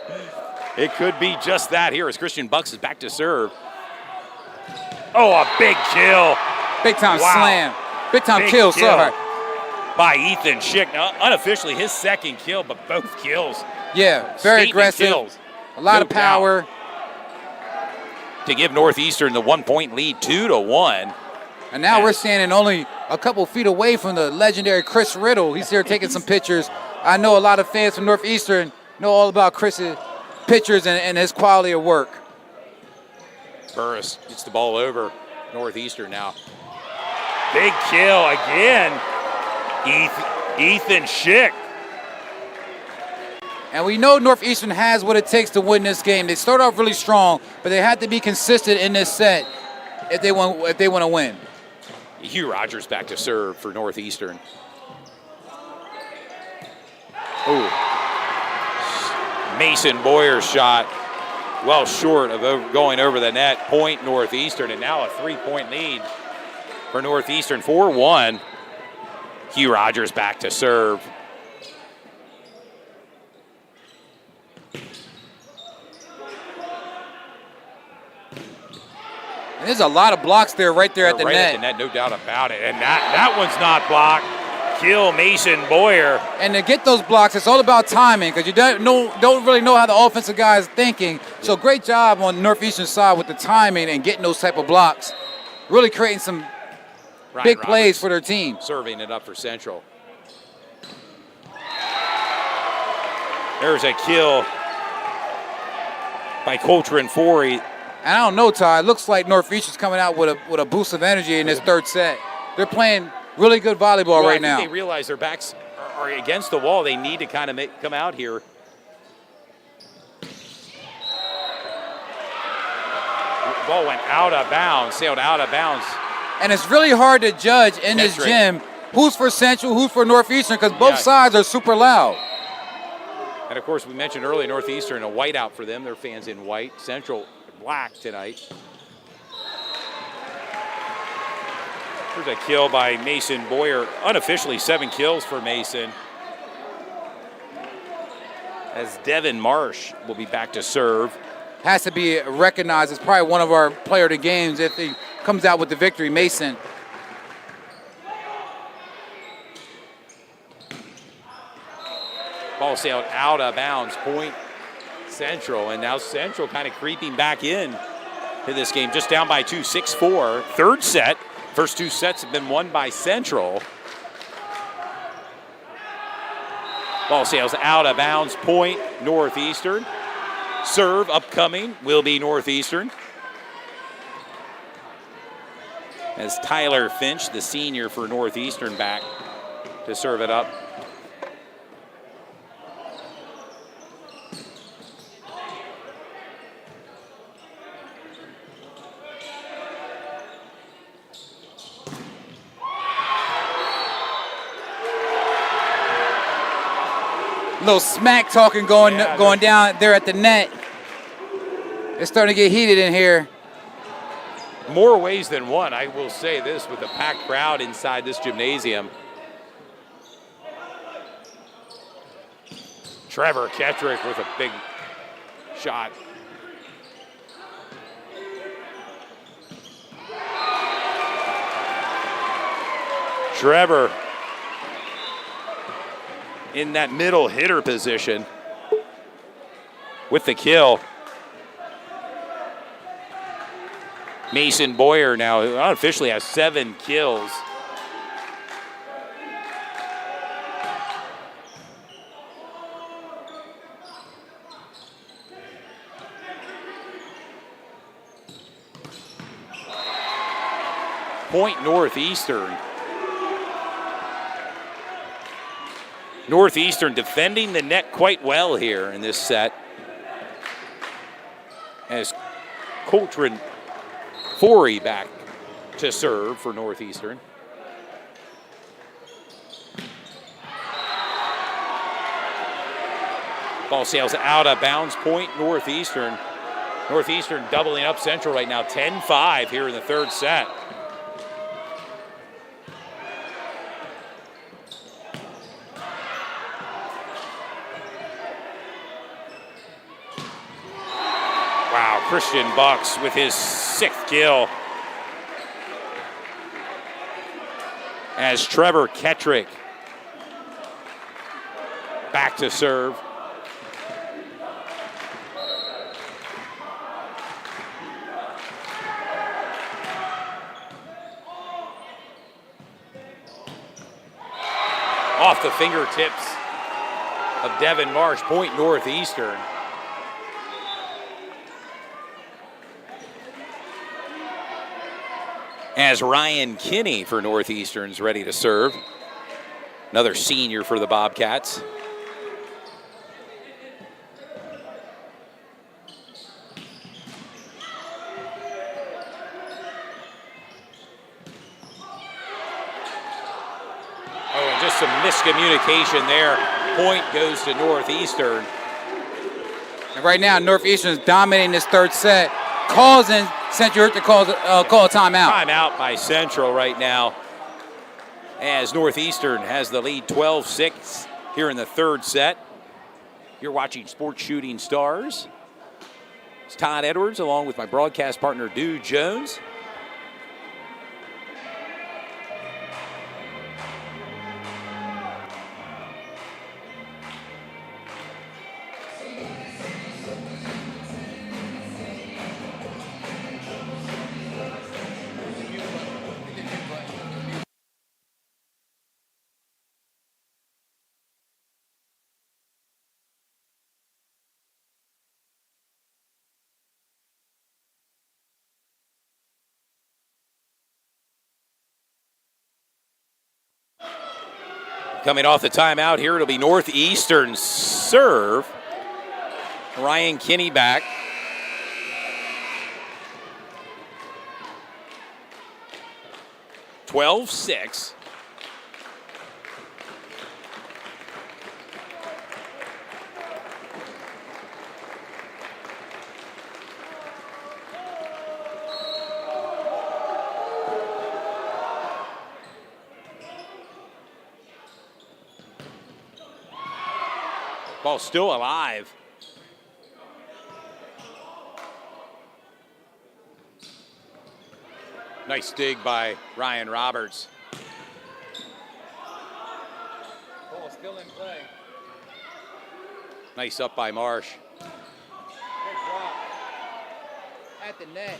It could be just that here as Christian Bucks is back to serve. Oh, a big kill. Big-time slam. Big-time kill, sorry. By Ethan Schick. Now, unofficially, his second kill, but both kills. Yeah, very aggressive. Kills. A lot of power. To give Northeastern the 1-point lead, 2-1. And now we're standing only a couple feet away from the legendary Chris Riddle. He's here taking some pictures. I know a lot of fans from Northeastern know all about Chris's pictures and his quality of work. Burris gets the ball over Northeastern now. Big kill again. Ethan Schick. And we know Northeastern has what it takes to win this game. They start off really strong, but they have to be consistent in this set if they want to win. Hugh Rogers back to serve for Northeastern. Oh, Mason Boyer's shot well short of going over the net. Point Northeastern, and now a 3-point lead for Northeastern, 4-1. Hugh Rogers back to serve. And there's a lot of blocks there, right there at the net. Right at the net, no doubt about it. And that one's not blocked. Kill Mason Boyer. And to get those blocks, it's all about timing because you don't really know how the offensive guy is thinking. So great job on the Northeastern side with the timing and getting those type of blocks. Really creating some big plays for their team. Serving it up for Central. There's a kill by Coltrane Forey. And I don't know, Ty. It looks like Northeastern's coming out with a boost of energy in this third set. They're playing really good volleyball right now. They realize their backs are against the wall. They need to kind of come out here. The ball went out of bounds, sailed out of bounds. And it's really hard to judge in this gym who's for Central, who's for Northeastern, because both sides are super loud. And, of course, we mentioned earlier Northeastern, a whiteout for them. Their fans in white. Central black tonight. There's a kill by Mason Boyer. Unofficially 7 kills for Mason. As Devin Marsh will be back to serve. Has to be recognized as probably one of our player of the games if he comes out with the victory, Mason. Ball sailed out of bounds, point Central, and now Central kind of creeping back in to this game, just down by 2, 6-4. Third set, first 2 sets have been won by Central. Ball sails out of bounds, point Northeastern. Serve upcoming will be Northeastern. As Tyler Finch, the senior for Northeastern, back to serve it up. Little smack talking going down there at the net. It's starting to get heated in here. More ways than one, I will say this, with a packed crowd inside this gymnasium. Trevor Kettrick with a big shot. Trevor in that middle hitter position with the kill. Mason Boyer now, who unofficially has 7 kills. Point Northeastern. Northeastern defending the net quite well here in this set. As Coltrane Forey back to serve for Northeastern. Ball sails out of bounds, point Northeastern. Northeastern doubling up Central right now, 10-5 here in the third set. Wow, Christian Bucks with his 6th kill. As Trevor Kettrick back to serve. Off the fingertips of Devin Marsh, point Northeastern. As Ryan Kinney for Northeastern's ready to serve. Another senior for the Bobcats. Oh, and just some miscommunication there. Point goes to Northeastern. And right now, Northeastern is dominating this third set, causing Central York to call a timeout. Timeout by Central right now, as Northeastern has the lead 12-6 here in the third set. You're watching Sports Shooting Stars. It's Todd Edwards along with my broadcast partner, Dude Jones. Coming off the timeout here, it'll be Northeastern serve. Ryan Kinney back. (12-6). Ball still alive. Nice dig by Ryan Roberts. Ball still in play. Nice up by Marsh. Good drop. At the net.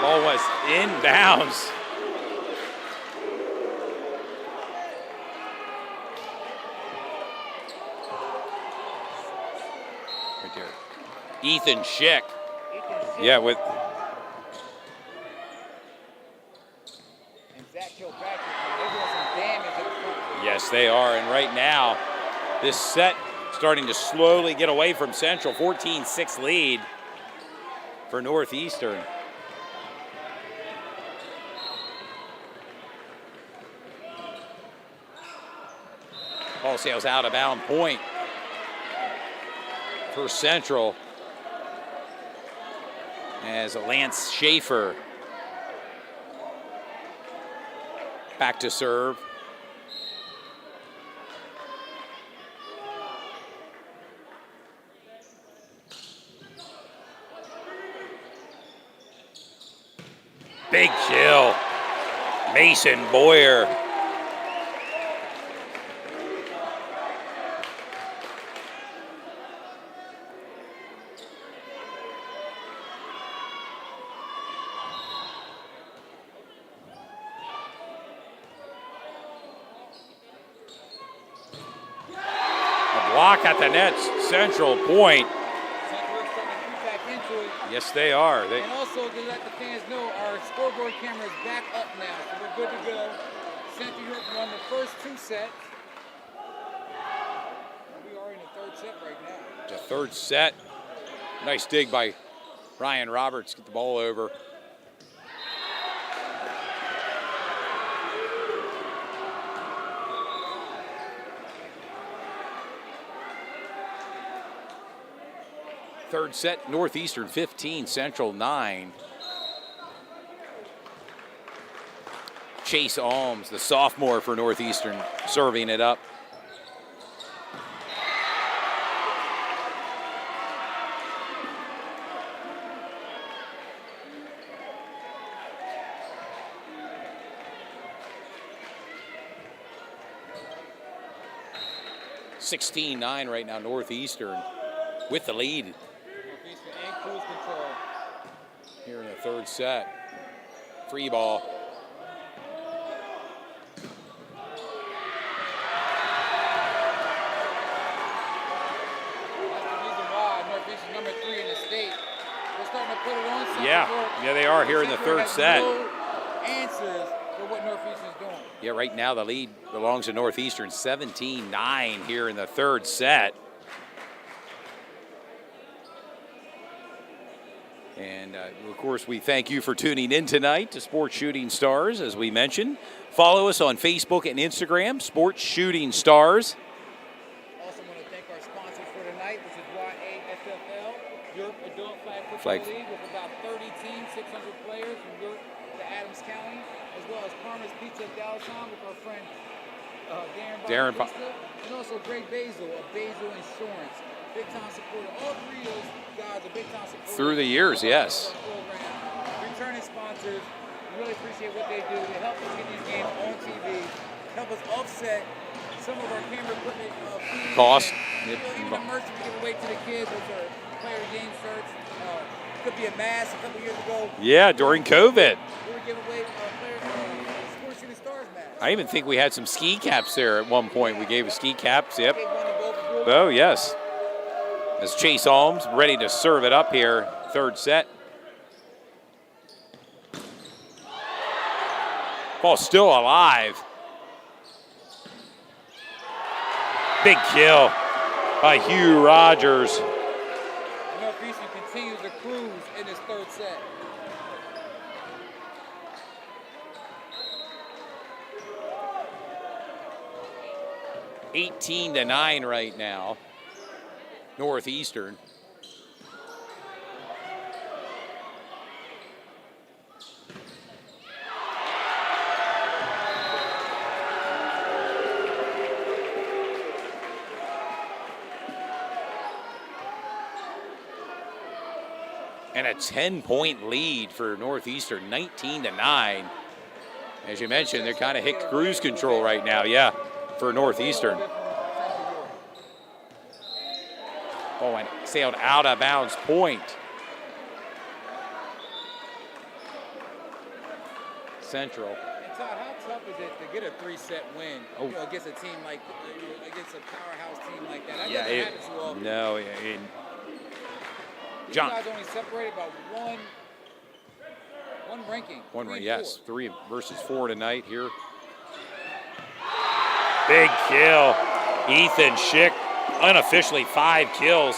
Ball was inbounds. Ethan Schick. Yeah, with. And Zach Kilpatrick, they're doing some damage at the front. Yes, they are. And right now, this set starting to slowly get away from Central. 14-6 lead for Northeastern. Ball sails out of bound point for Central as Lance Schaefer back to serve. Big kill, Mason Boyer. Block at the net, Central point. Central's starting to creep back into it. Yes, they are. And also to let the fans know, our scoreboard camera is back up now, so we're good to go. Central York won the first 2 sets. We are in the 3rd set right now. The 3rd set. Nice dig by Ryan Roberts. Get the ball over. Third set, Northeastern 15, Central 9. Chase Alms, the sophomore for Northeastern, serving it up. (16-9) right now, Northeastern with the lead. And cruise control. Here in the 3rd set. Free ball. That's the reason why Northeastern number 3 in the state. They're starting to put it on Central Yeah, York. yeah, they are here in the Central York 3rd has set. no answers for what Northeastern's doing. Yeah, right now the lead belongs to Northeastern, 17-9 here in the 3rd set. And, of course, we thank you for tuning in tonight to Sports Shooting Stars, as we mentioned. Follow us on Facebook and Instagram, Sports Shooting Stars. Also want to thank our sponsors for tonight, which is YAIA York Adult Flag Football League, with about 30 teams, 600 players from York to Adams County, as well as Parma's Pizza of Dallaston with our friend Darren Bautista, and also Greg Basil of Basil Insurance. Big time supporter. All 3 of those guys are big time supporters. Through the years, yes. Returning sponsors. We really appreciate what they do. They help us get these games on TV, help us offset some of our camera equipment fees. Cost. And, even the merch we give away to the kids, which are player game shirts. Could be a mask a couple years ago. Yeah, during COVID. We were giving away Sports Shooting Stars masks. I even think we had some ski caps there at one point. We gave a ski caps, yep. Oh, yes. As Chase Alms ready to serve it up here, 3rd set. Ball still alive. Big kill by Hugh Rogers. Northeastern continues to cruise in this 3rd set. (18-9) right now. Northeastern. And a 10-point lead for Northeastern, 19-9. As you mentioned, they're kind of hit cruise control right now, yeah, for Northeastern. Oh, and sailed out of bounds point. Central. And Todd, how tough is it to get a 3-set win against a team like, against a powerhouse team like that? That doesn't happen too often. No, These John. guys only separated by one ranking. One three right, and yes. four. 3 versus 4 tonight here. Big kill. Ethan Schick, unofficially 5 kills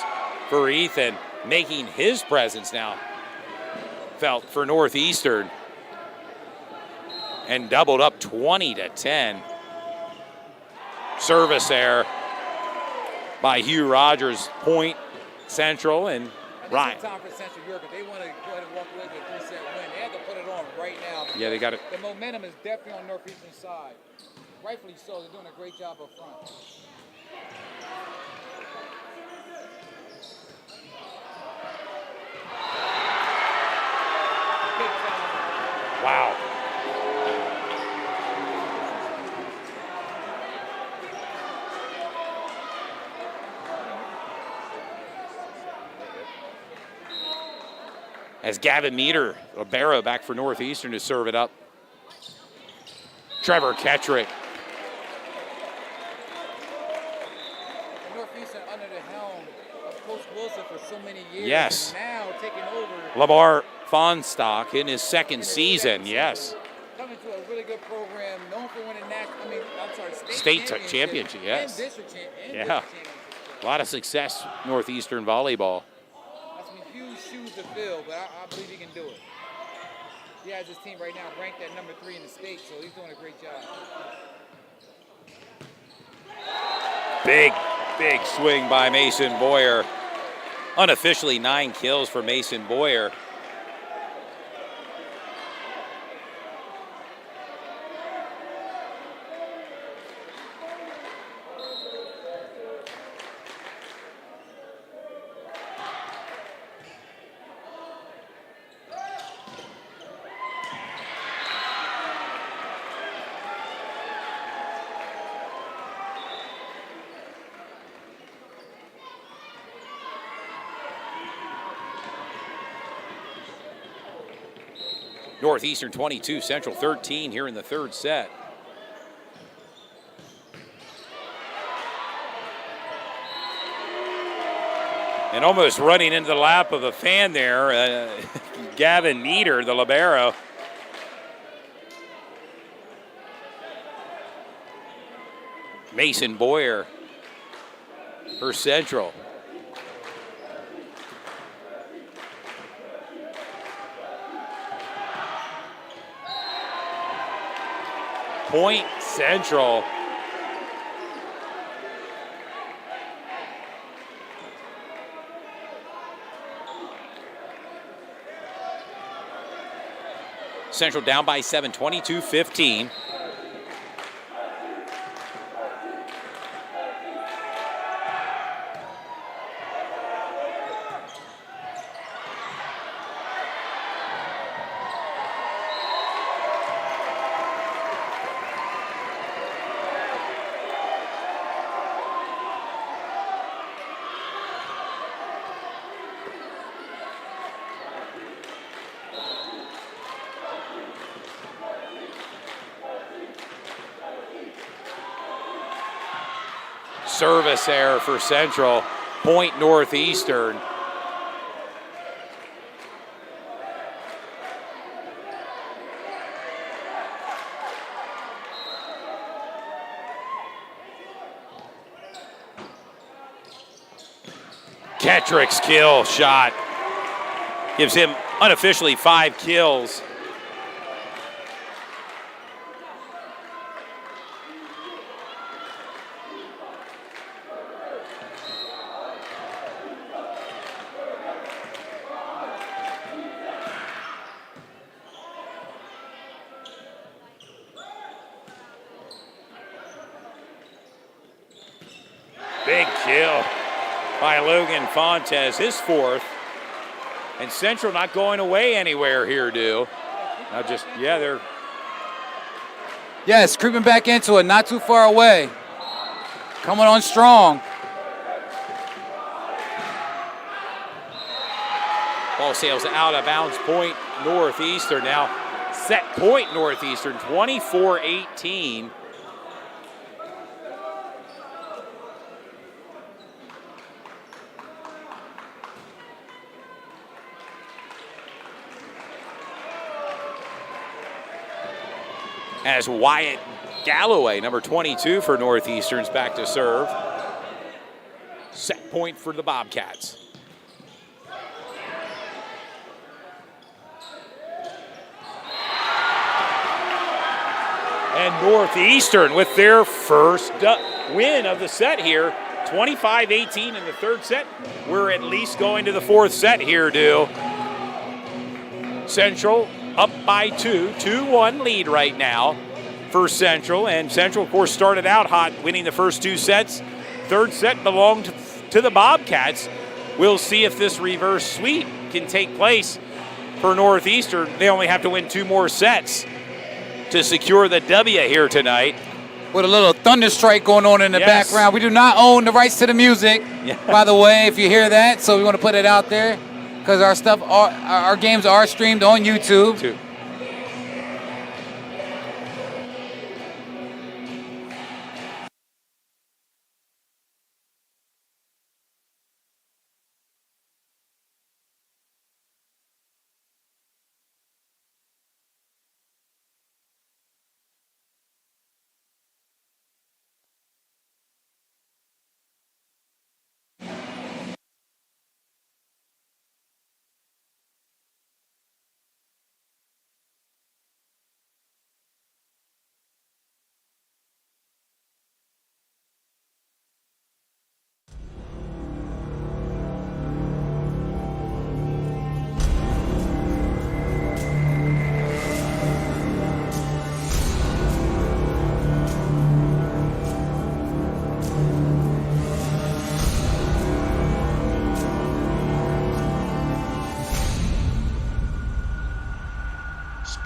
for Ethan, making his presence now felt for Northeastern. And doubled up 20-10. Service error by Hugh Rogers. Point Central and Ryan. This is time for Central York. If they want to go ahead and walk away with a 3-set win, they have to put it on right now. Yeah, they got it. The momentum is definitely on Northeastern's side. Rightfully so. They're doing a great job up front. Wow. As Gavin Meter, libero, back for Northeastern to serve it up. Trevor Ketrick. Northeastern under the helm of Coach Wilson for so many years. Yes. And now taking over. Lamar Fonstock in his second season, yes. Coming to a really good program, known for winning State championship, yes. And district Yeah. district championship. A lot of success, Northeastern volleyball. That's some huge shoes to fill, but I believe he can do it. He has his team right now ranked at number 3 in the state, so he's doing a great job. Big swing by Mason Boyer. Unofficially 9 kills for Mason Boyer. Northeastern 22, Central 13 here in the third set. And almost running into the lap of a fan there, Gavin Meter, the libero. Mason Boyer for Central. Point Central. Central down by 7, 22-15. Service error for Central. Point Northeastern. Ketrick's kill shot gives him unofficially 5 kills. Big kill by Logan Fontes, his 4th. And Central not going away anywhere here, they're Yes, creeping back into it, not too far away. Coming on strong. ball sails out of bounds. Point Northeastern now. Set point Northeastern, 24-18. as Wyatt Galloway, number 22 for Northeastern's back to serve. Set point for the Bobcats. And Northeastern with their first win of the set here, 25-18 in the third set. We're at least going to the fourth set here, Central up by 2-1 lead right now for Central. And Central, of course, started out hot, winning the first 2 sets. Third set belonged to the Bobcats. We'll see if this reverse sweep can take place for Northeastern. They only have to win 2 more sets to secure the W here tonight. With a little thunder strike going on in the background. We do not own the rights to the music, by the way, if you hear that. So we want to put it out there because our games are streamed on YouTube.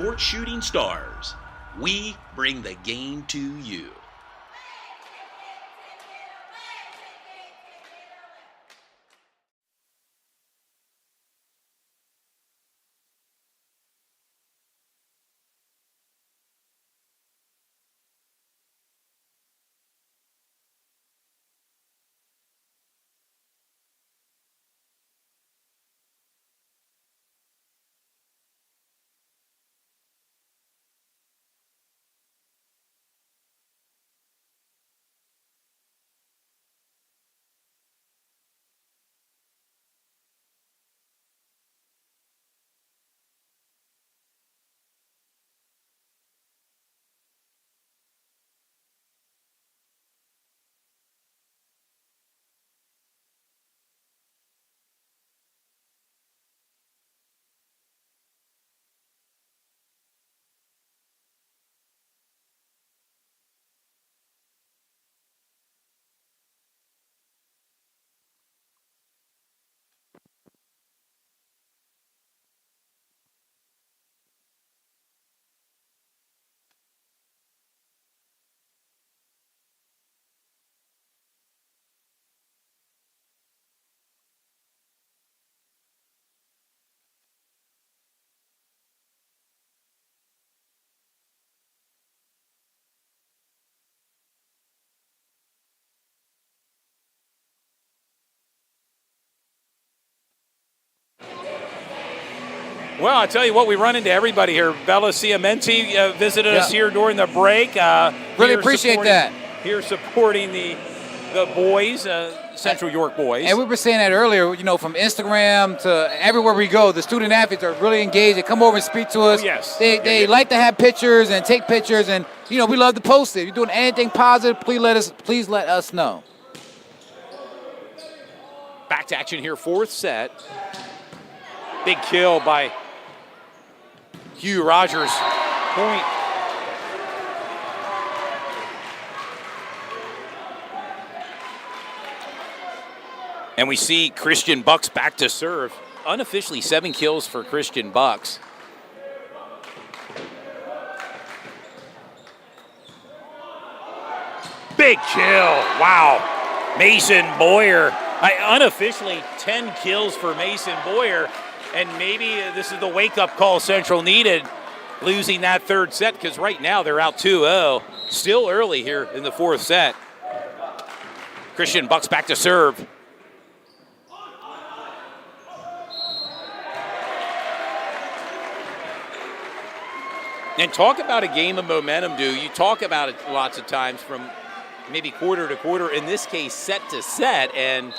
Sports Shooting Stars, we bring the game to you. Well, I tell you what, we run into everybody here. Bella Ciamenti visited us here during the break. Really appreciate that. Here supporting the boys, Central York boys. And we were saying that earlier, from Instagram to everywhere we go, the student athletes are really engaged. They come over and speak to us. Oh, yes. They like to have pictures and take pictures, and we love to post it. If you're doing anything positive, please let us know. Back to action here, fourth set. Big kill by Hugh Rogers. Point. And we see Christian Bucks back to serve. Unofficially 7 kills for Christian Bucks. Big kill. Wow. Mason Boyer. Unofficially 10 kills for Mason Boyer. And maybe this is the wake-up call Central needed, losing that third set, because right now they're out 2-0. Still early here in the fourth set. Christian Bucks back to serve. And talk about a game of momentum, dude. You talk about it lots of times from maybe quarter to quarter, in this case set to set, and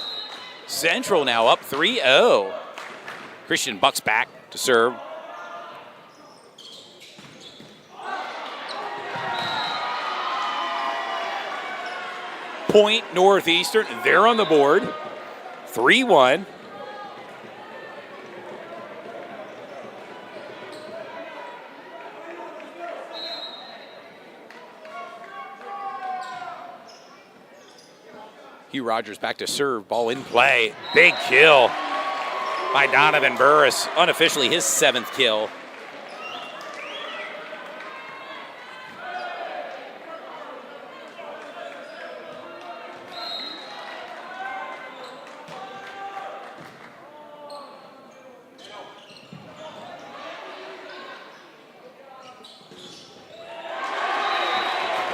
Central now up 3-0. Christian bucks back to serve. Point Northeastern, they're on the board, 3-1. Hugh Rogers back to serve, ball in play. Big kill by Donovan Burris, unofficially his 7th kill.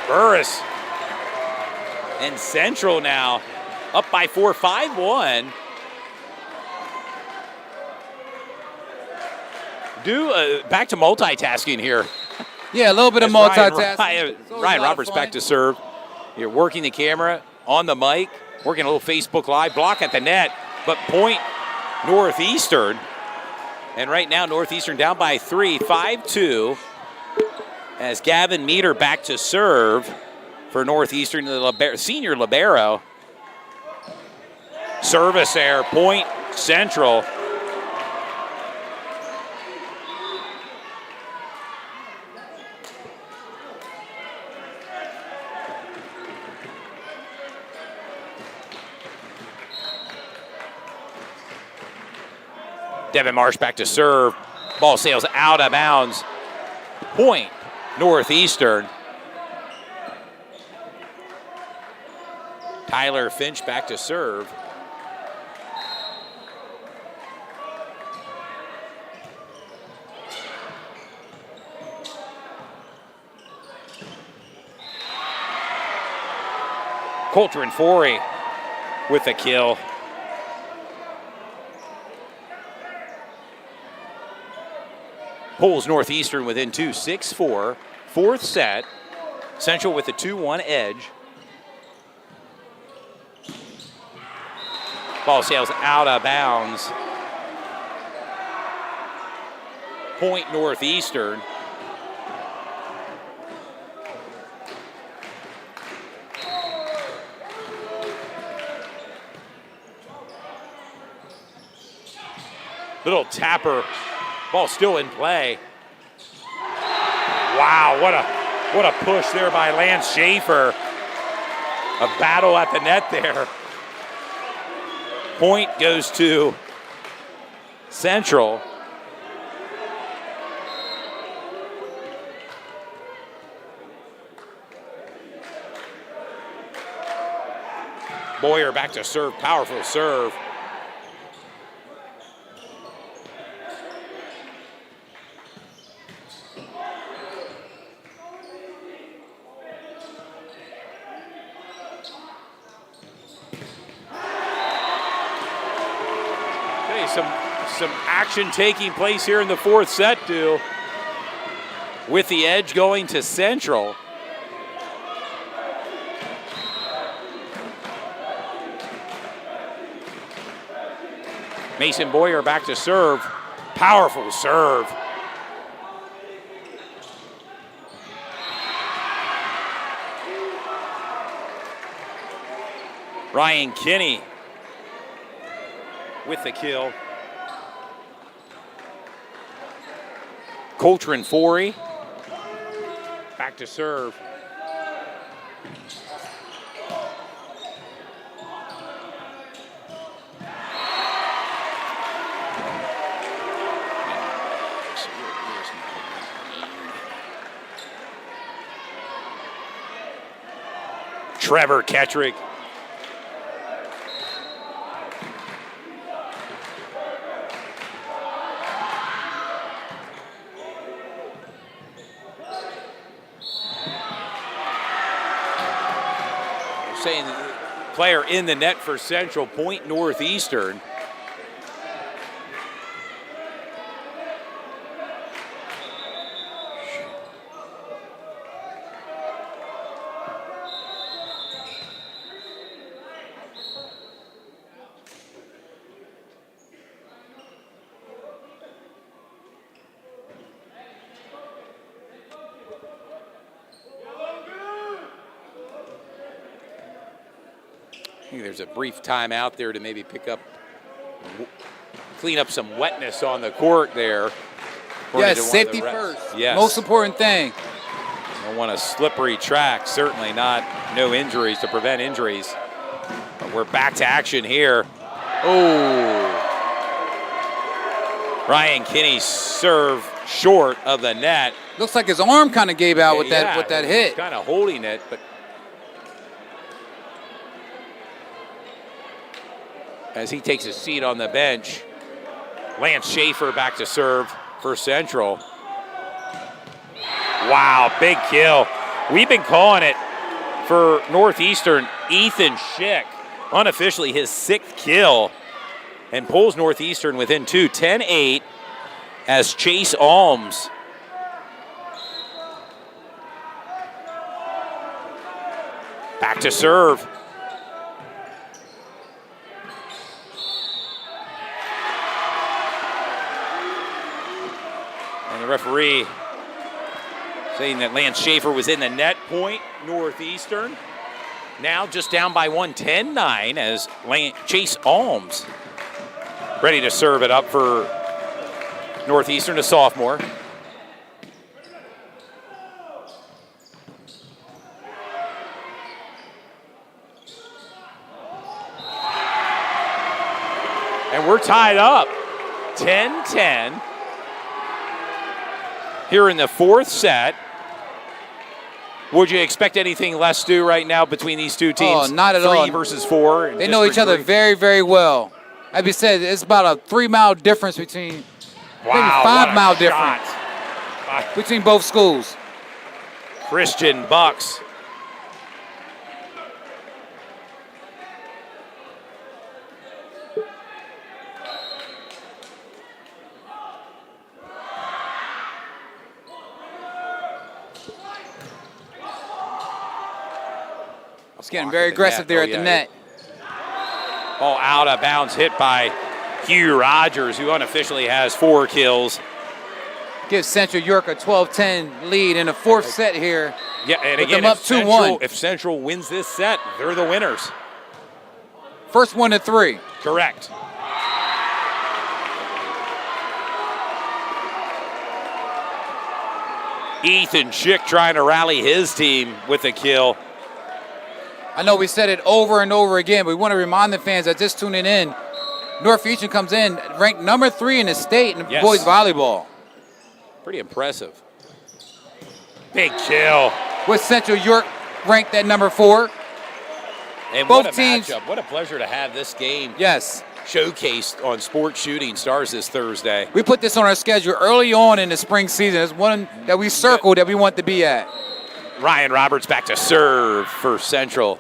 Burris and Central now up by 4, 5-1. Back to multitasking here. Yeah, a little bit of multitasking. Ryan Roberts back to serve. You're working the camera on the mic, working a little Facebook Live, block at the net, but point Northeastern. And right now, Northeastern down by 3, 5-2. As Gavin Meter back to serve for Northeastern, the senior libero. Service there, point Central. Devin Marsh back to serve. Ball sails out of bounds. Point Northeastern. Tyler Finch back to serve. Coulter and Forey with the kill. Pulls Northeastern within 2, 6-4. 4th set. Central with a 2-1 edge. Ball sails out of bounds. Point Northeastern. Little tapper. Ball still in play. Wow, what a push there by Lance Schaefer. A battle at the net there. Point goes to Central. Boyer back to serve, powerful serve. Some action taking place here in the 4th set, too, with the edge going to Central. Mason Boyer back to serve. Powerful serve. Ryan Kinney with the kill. Coulter and Forey back to serve. Trevor Kettrick. Saying the player in the net for Central, point Northeastern. think there's a brief time out there to maybe clean up some wetness on the court there. Yes, safety first. Yes. Most important thing. Don't want a slippery track, certainly not. No injuries to prevent injuries. But we're back to action here. Oh. Ryan Kinney's serve short of the net. Looks like his arm kind of gave out with that hit. He's kind of holding it, but as he takes a seat on the bench, Lance Schaefer back to serve for Central. Wow, big kill. We've been calling it for Northeastern. Ethan Schick, unofficially his 6th kill, and pulls Northeastern within 2, 10-8, as Chase Alms back to serve. And the referee saying that Lance Schaefer was in the net point, Northeastern. Now just down by 1, 10-9, as Chase Alms ready to serve it up for Northeastern, a sophomore. And we're tied up, 10-10. Here in the 4th set. Would you expect anything less, Stu, right now between these two teams? Oh, not at all. 3 versus 4. They know each other very, very well. As you said, it's about a 3-mile difference between, maybe 5-mile difference between both schools. Christian Bucks. It's getting very aggressive there at the net. Ball out of bounds, hit by Hugh Rogers, who unofficially has 4 kills. Gives Central York a 12-10 lead in the 4th set here. Yeah, and With again, them up 2-1. If Central wins this set, they're the winners. First 1 to 3. Correct. Ethan Schick trying to rally his team with a kill. I know we said it over and over again, but we want to remind the fans that just tuning in, Northeastern comes in ranked number 3 in the state in boys volleyball. Pretty impressive. Big kill. With Central York ranked at number 4. And both what a teams. matchup. What a pleasure to have this game showcased on Sports Shooting Stars this Thursday. We put this on our schedule early on in the spring season. It's one that we circled that we want to be at. Ryan Roberts back to serve for Central.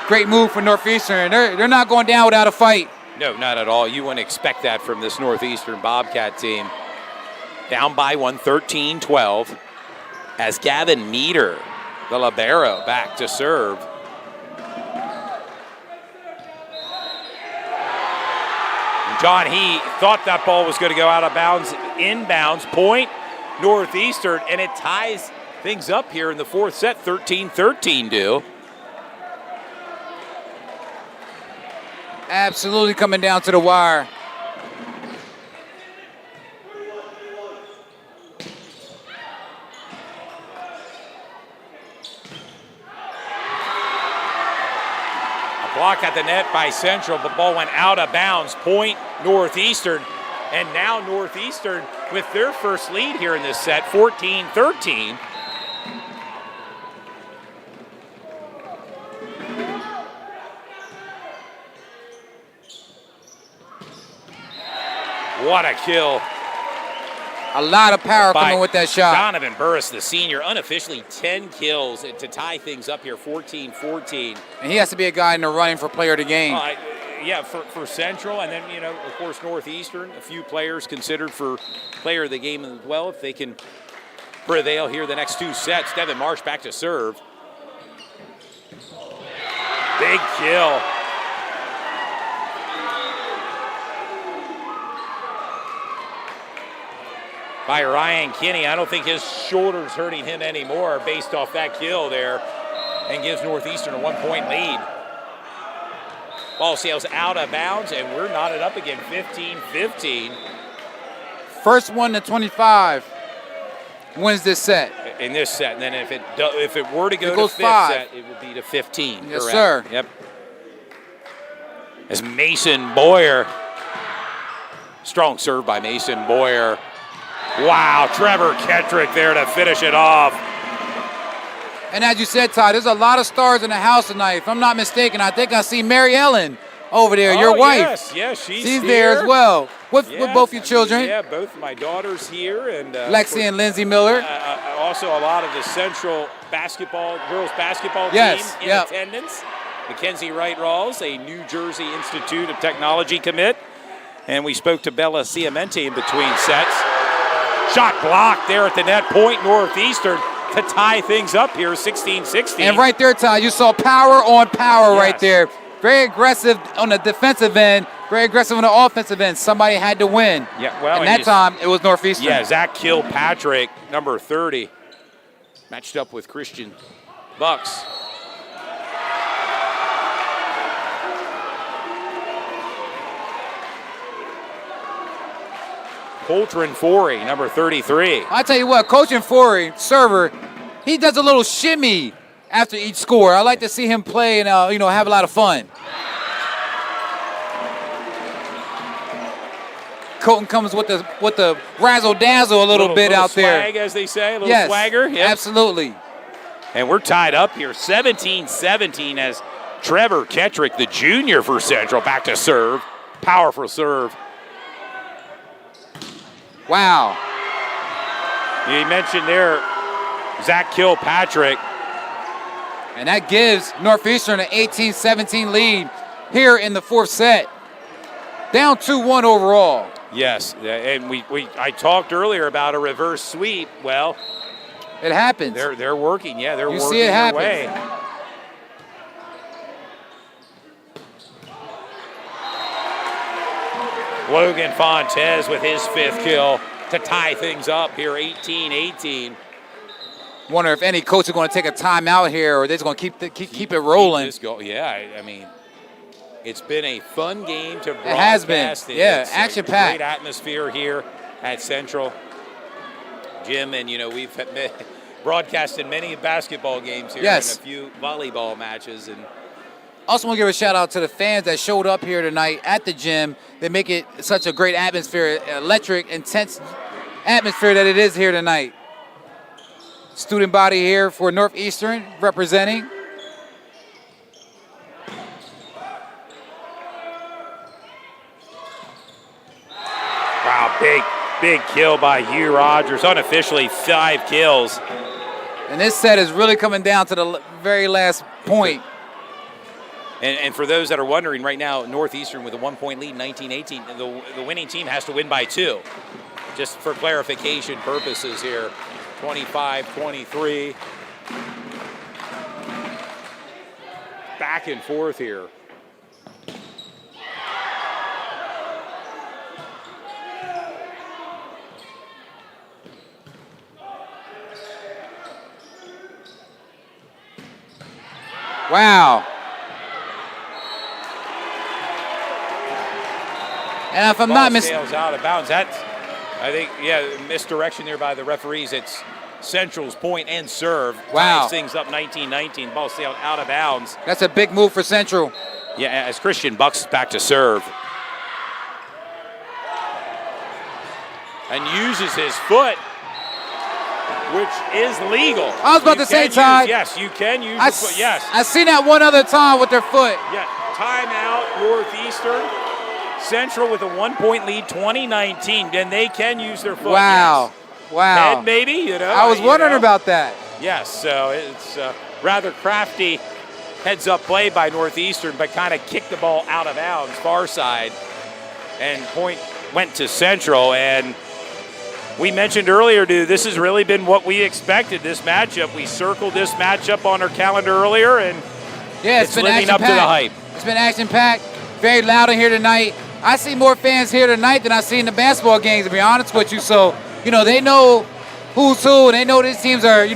Great move for Northeastern. They're not going down without a fight. No, not at all. You wouldn't expect that from this Northeastern Bobcat team. Down by 1, 13-12, as Gavin Meter, the libero, back to serve. John He thought that ball was going to go out of bounds, inbounds, point Northeastern, and it ties things up here in the 4th set, 13-13 do. Absolutely coming down to the wire. Block at the net by Central, but ball went out of bounds. Point Northeastern, and now Northeastern with their first lead here in this set, 14-13. What a kill. A lot of power coming with that shot. Donovan Burris, the senior, unofficially 10 kills to tie things up here, 14-14. And he has to be a guy in the running for player of the game. Yeah, for Central, and then, of course, Northeastern, a few players considered for player of the game as well, if they can prevail here the next 2 sets. Devin Marsh back to serve. Big kill. by Ryan Kinney. I don't think his shoulder's hurting him anymore based off that kill there, and gives Northeastern a 1-point lead. Ball sails out of bounds, and we're knotted up again, 15-15. First one to 25 wins this set. In this set, and then if it were to go to fifth set, it would be to 15. Yes, correct? sir. Yep. As Mason Boyer, strong serve by Mason Boyer. Wow, Trevor Kettrick there to finish it off. And as you said, Todd, there's a lot of stars in the house tonight. If I'm not mistaken, I think I see Mary Ellen over there, your wife. Yes, she's there as well. With both your children. Yeah, both my daughters here. And Lexi and Lindsay Miller. Also a lot of the Central girls basketball team in attendance. Mackenzie Wright-Rawls, a New Jersey Institute of Technology commit. And we spoke to Bella Ciamente in between sets. Shot blocked there at the net point, Northeastern, to tie things up here, 16-16. And right there, Todd, you saw power on power right there. Very aggressive on the defensive end, very aggressive on the offensive end. Somebody had to win. Yeah, well, and that time it was Northeastern. Yeah, Zach Kilpatrick, number 30, matched up with Christian Bucks. Coltrane Forey, number 33. I tell you what, Coach Forey, server, he does a little shimmy after each score. I like to see him play and have a lot of fun. Colton comes with the razzle dazzle a little bit out there. Swag, as they say, a little swagger. Yep. Absolutely. And we're tied up here, 17-17, as Trevor Kettrick, the junior for Central, back to serve. Powerful serve. Wow. You mentioned there Zach Kilpatrick. And that gives Northeastern an 18-17 lead here in the fourth set. Down 2-1 overall. Yes, and I talked earlier about a reverse sweep. Well, it happens. They're working. Yeah, they're working see it their happen. way. Logan Fontes with his fifth kill to tie things up here, 18-18. Wonder if any coach is going to take a timeout here, or they're just going to keep it rolling. Yeah, I mean, it's been a fun game to broadcast. It has been. Yeah, action-packed. Great atmosphere here at Central. Jim, and we've broadcasted many basketball games here and a few volleyball matches. And also want to give a shout out to the fans that showed up here tonight at the gym. They make it such a great atmosphere, electric, intense atmosphere that it is here tonight. Student body here for Northeastern representing. Wow, big kill by Hugh Rogers. Unofficially 5 kills. And this set is really coming down to the very last point. And for those that are wondering right now, Northeastern with a 1-point lead, 19-18. The winning team has to win by 2. Just for clarification purposes here, 25-23. Back and forth here. Wow. And if I'm not mistaken, sails out of bounds. That's, I think, misdirection there by the referees. It's Central's point and serve. Wow. Ties things up 19-19. Ball sailed out of bounds. That's a big move for Central. Yeah, as Christian Bucks back to serve. And uses his foot, which is legal. I was about to say, Todd. Yes, you can use your foot, yes. I've seen that one other time with their foot. Yeah, timeout, Northeastern. Central with a 1-point lead, 20-19. Then they can use their foot. Wow. Yes. Wow. Head, maybe, I was wondering about that. Yes, so it's rather crafty heads-up play by Northeastern, but kind of kicked the ball out of bounds, far side. And point went to Central. And we mentioned earlier, dude, this has really been what we expected, this matchup. We circled this matchup on our calendar earlier, and it's been living up to the hype. It's been action-packed, very loud in here tonight. I see more fans here tonight than I see in the basketball games, to be honest with you. So they know who's who, and they know these teams are,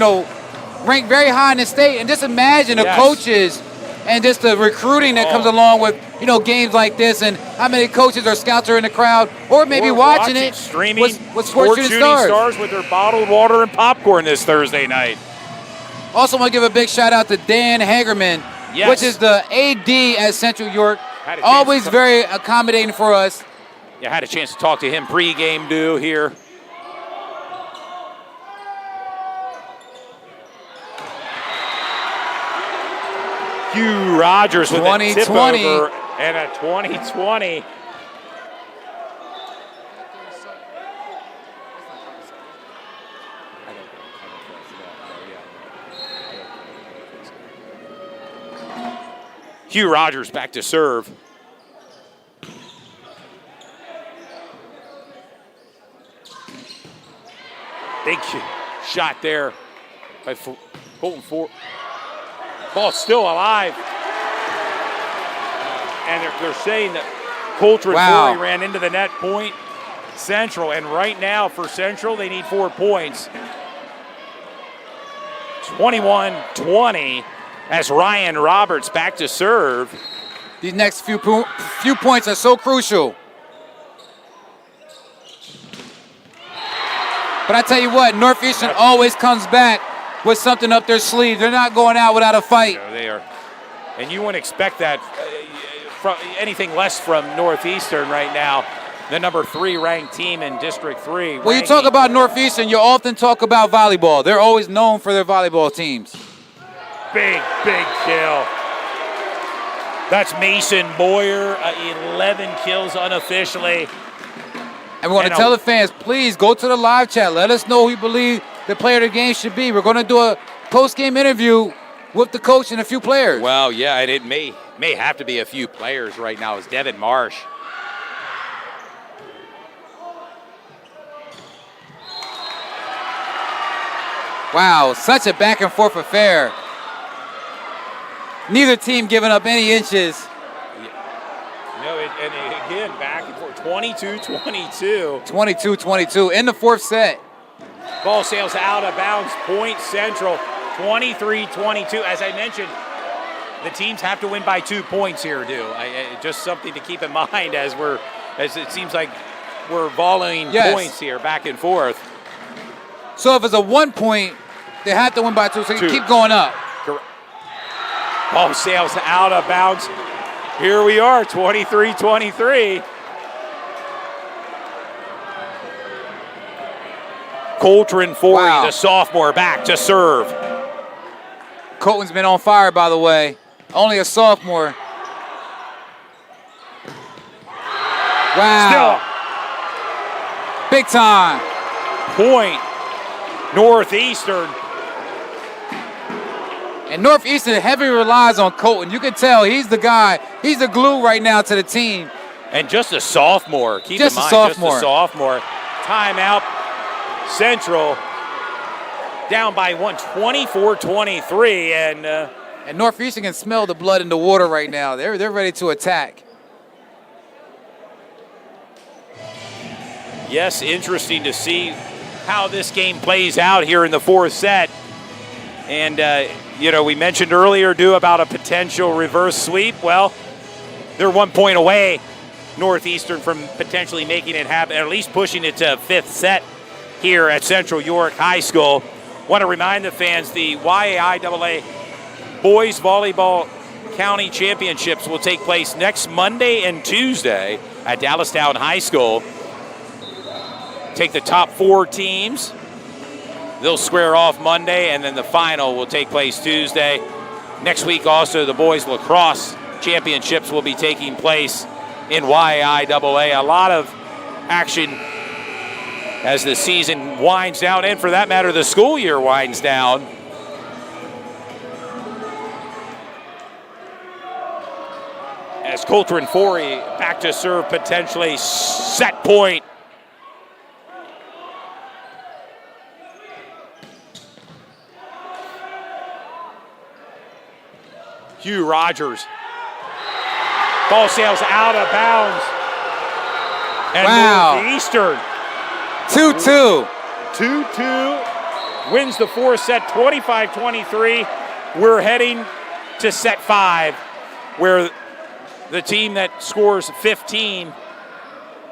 ranked very high in the state. And just imagine the coaches and just the recruiting that comes along with, games like this, and how many coaches or scouts are in the crowd, or maybe watching it, streaming with Sports Shooting Stars with their bottled water and popcorn this Thursday night. Also want to give a big shout out to Dan Hagerman, which is the AD at Central York. Always very accommodating for us. Yeah, had a chance to talk to him pregame here. Hugh Rogers with a tip over and a 20-20. Hugh Rogers back to serve. Big shot there by Colton Ford. Ball still alive. And they're saying that Coltrane Forey ran into the net point Central. And right now for Central, they need 4 points. 21-20 as Ryan Roberts back to serve. These next few points are so crucial. But I tell you what, Northeastern always comes back with something up their sleeve. They're not going out without a fight. No, they are. And you wouldn't expect that from anything less from Northeastern right now, the number 3 ranked team in District 3. When you talk about Northeastern, you often talk about volleyball. They're always known for their volleyball teams. Big kill. That's Mason Boyer, 11 kills unofficially. And we want to tell the fans, please go to the live chat. Let us know who you believe the player of the game should be. We're going to do a post-game interview with the coach and a few players. Well, yeah, and it may have to be a few players right now. It's Devin Marsh. Wow, such a back-and-forth affair. Neither team giving up any inches. No, and again, back and forth, 22-22. 22-22 in the 4th set. Ball sails out of bounds, point Central, 23-22. As I mentioned, the teams have to win by 2 points here, just something to keep in mind as it seems like we're volleying points here back and forth. So if it's a 1 point, they have to win by 2, so you keep going up. Ball sails out of bounds. Here we are, 23-23. Coltrane Forey, the sophomore, back to serve. Colton's been on fire, by the way. Only a sophomore. Wow. Still. Big time. Point. Northeastern. And Northeastern heavily relies on Colton. You can tell he's the guy. He's the glue right now to the team. And just a sophomore. Keep in mind, just a sophomore. Timeout. Central down by 1, 24-23. And Northeastern can smell the blood in the water right now. They're ready to attack. Yes, interesting to see how this game plays out here in the 4th set. And, we mentioned earlier, about a potential reverse sweep. Well, they're 1 point away, Northeastern, from potentially making it happen, at least pushing it to 5th set here at Central York High School. Want to remind the fans, the YAIAA Boys Volleyball County Championships will take place next Monday and Tuesday at Dallastown High School. Take the top 4 teams. They'll square off Monday, and then the final will take place Tuesday. Next week also, the Boys Lacrosse Championships will be taking place in YAIAA. A lot of action as the season winds down, and for that matter, the school year winds down. As Coltrane Forey back to serve, potentially set point. Hugh Rogers. Ball sails out of bounds. And Northeastern 2-2. 2-2, wins the fourth set 25-23. We're heading to set 5, where the team that scores 15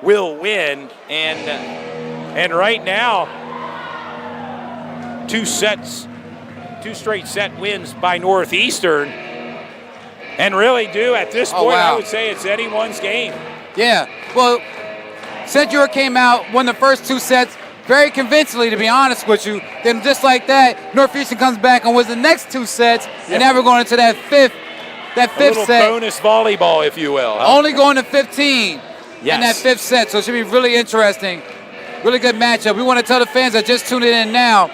will win. And right now, 2 straight set wins by Northeastern. And really at this point, wow. I would say it's anyone's game. Yeah, well, Central York came out, won the first 2 sets very convincingly, to be honest with you. Then just like that, Northeastern comes back and wins the next 2 sets, and now we're going into that fifth little set. Bonus volleyball, if you will. Only going to 15 Yes. in that 5th set, so it should be really interesting. Really good matchup. We want to tell the fans that just tuned in now,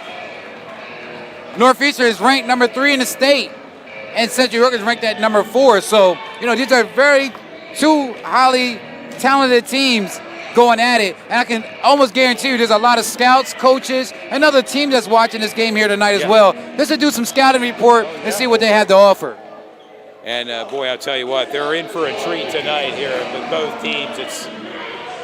Northeastern is ranked number 3 in the state, and Central York is ranked at number 4. So, these are very 2 highly talented teams going at it. And I can almost guarantee you there's a lot of scouts, coaches, and other teams that's watching this game here tonight as well, just to do some scouting report and see what they have to offer. And boy, I'll tell you what, they're in for a treat tonight here with both teams. It's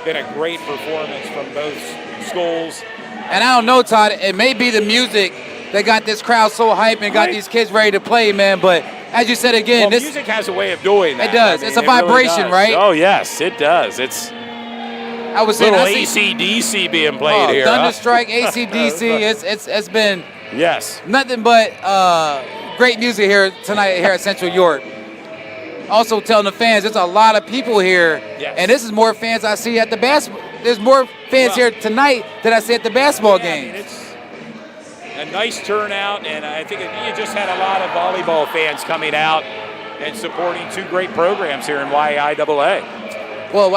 been a great performance from both schools. And I don't know, Todd, it may be the music that got this crowd so hyped and got these kids ready to play, man. But as you said again, this music has a way of doing that. It does. It's a vibration, really right? Oh yes, it does. It's I was saying little AC/DC being played here. Thunderstrike, AC/DC. It's been yes nothing but great music here tonight here at Central York. Also telling the fans, there's a lot of people here, and this is more fans I see at the basketball. There's more fans here tonight than I see at the basketball game. It's a nice turnout, and I think you just had a lot of volleyball fans coming out and supporting 2 great programs here in YAIAA. Well,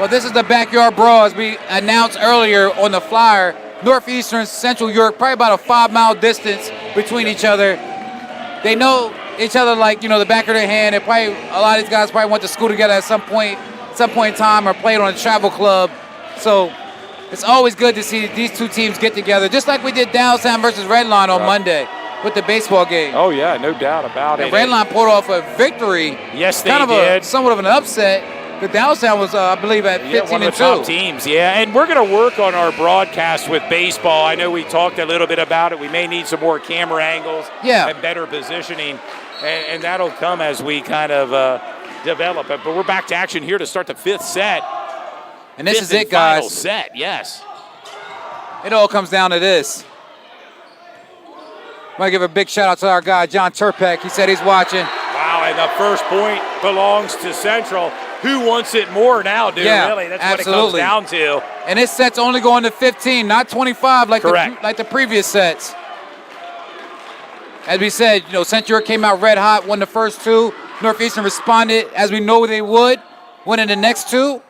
this is the backyard brawl, as we announced earlier on the flyer. Northeastern, Central York, probably about a 5-mile distance between each other. They know each other like, the back of their hand. And probably a lot of these guys probably went to school together at some point in time, or played on a travel club. So it's always good to see these 2 teams get together, just like we did Downtown versus Redline on Monday with the baseball game. Oh yeah, no doubt about it. Redline pulled off a victory. Yes, they did. Somewhat of an upset. The Downtown was, I believe, at 15-2. One of the top teams, and we're going to work on our broadcast with baseball. I know we talked a little bit about it. We may need some more camera angles and better positioning, and that'll come as we kind of develop it. But we're back to action here to start the 5th set. And this is it, guys. Final set, yes. It all comes down to this. I want to give a big shout out to our guy, John Turpek. He said he's watching. Wow, and the first point belongs to Central. Who wants it more now, dude? Yeah, really, that's absolutely. what it comes down to. And this set's only going to 15, not 25 like the previous sets. As we said, Central York came out red hot, won the first 2. Northeastern responded as we know they would, winning the next 2.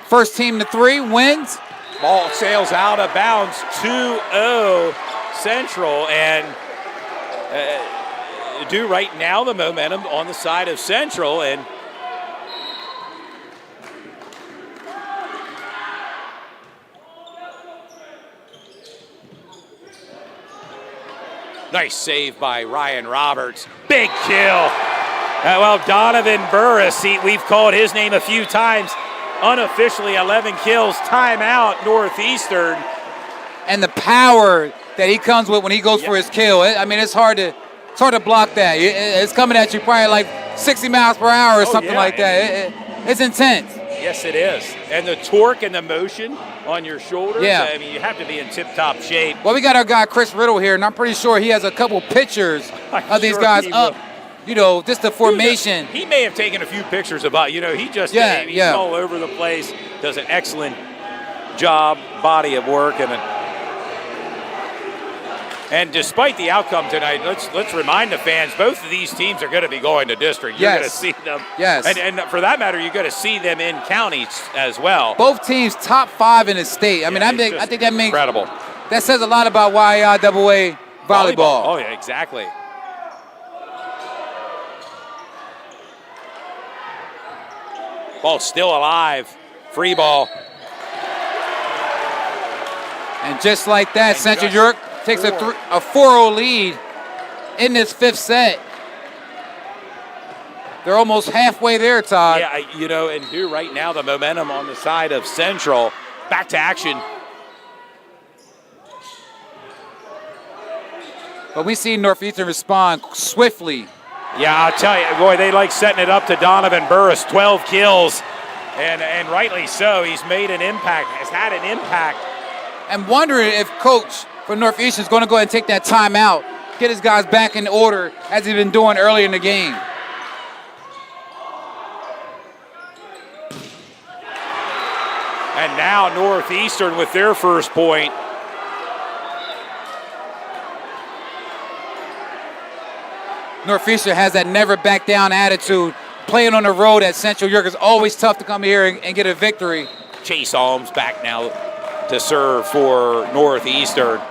First team to 3 wins. Ball sails out of bounds, 2-0 Central, and right now the momentum on the side of Central, and nice save by Ryan Roberts. Big kill. Donovan Burris, we've called his name a few times. Unofficially 11 kills, timeout Northeastern. And the power that he comes with when he goes for his kill. It's hard to block that. It's coming at you probably like 60 miles per hour or something like that. It's intense. Yes, it is. And the torque and the motion on your shoulders, you have to be in tip-top shape. Well, we got our guy Chris Riddle here, and I'm pretty sure he has a couple pictures of these guys up. Just the formation. He may have taken a few pictures about, he's all over the place, does an excellent job, body of work, and despite the outcome tonight, let's remind the fans, both of these teams are going to be going to district. You're going to see them. Yes. And for that matter, you're going to see them in counties as well. Both teams top 5 in the state. I think that makes incredible. That says a lot about YAIAA volleyball. Oh yeah, exactly. Ball still alive. Free ball. And just like that, Central York takes a 4-0 lead in this 5th set. They're almost halfway there, Todd. Yeah, and right now the momentum on the side of Central. Back to action. But we see Northeastern respond swiftly. Yeah, I'll tell you, boy, they like setting it up to Donovan Burris. 12 kills, and rightly so. He's made an impact, has had an impact. I'm wondering if Coach for Northeastern is going to go ahead and take that timeout, get his guys back in order as he's been doing early in the game. And now Northeastern with their first point. Northeastern has that never back down attitude. Playing on the road at Central York is always tough to come here and get a victory. Chase Alms back now to serve for Northeastern.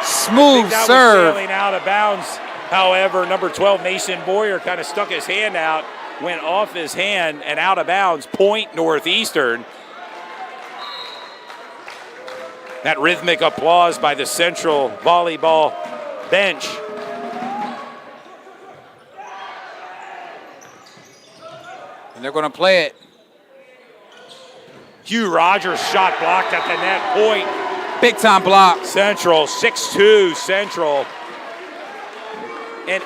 Smooth that serve. Was sailing out of bounds. However, number 12, Mason Boyer, kind of stuck his hand out, went off his hand and out of bounds. Point Northeastern. That rhythmic applause by the Central volleyball bench. And they're going to play it. Hugh Rogers shot blocked at the net point. Big time block. Central, 6-2 Central. And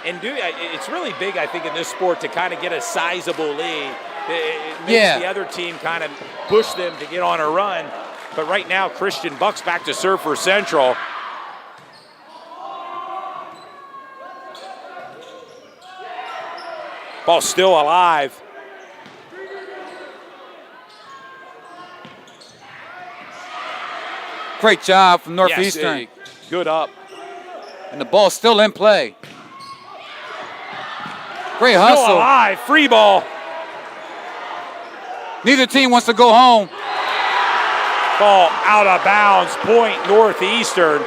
it's really big, I think, in this sport to kind of get a sizable lead. It makes the other team kind of push them to get on a run. But right now, Christian Buck's back to serve for Central. Ball still alive. Great job from Northeastern. Yes, good up. And the ball's still in play. Great hustle. Still alive, free ball. Neither team wants to go home. Ball out of bounds, point Northeastern.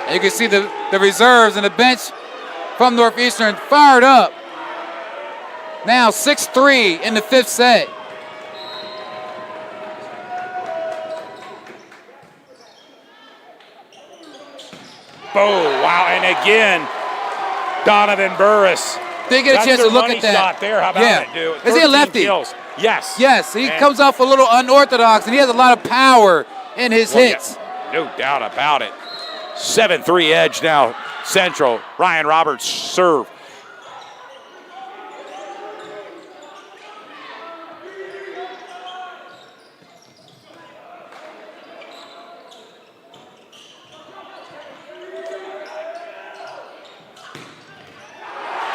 And you can see the reserves and the bench from Northeastern fired up. Now 6-3 in the fifth set. Oh, wow, and again, Donovan Burris. Did get a chance to look at that. Shot there. How about it, dude? Is he a lefty? Kills. Yes. Yes, he comes off a little unorthodox, and he has a lot of power in his hits. Yeah, no doubt about it. 7-3 edge now, Central. Ryan Roberts serve.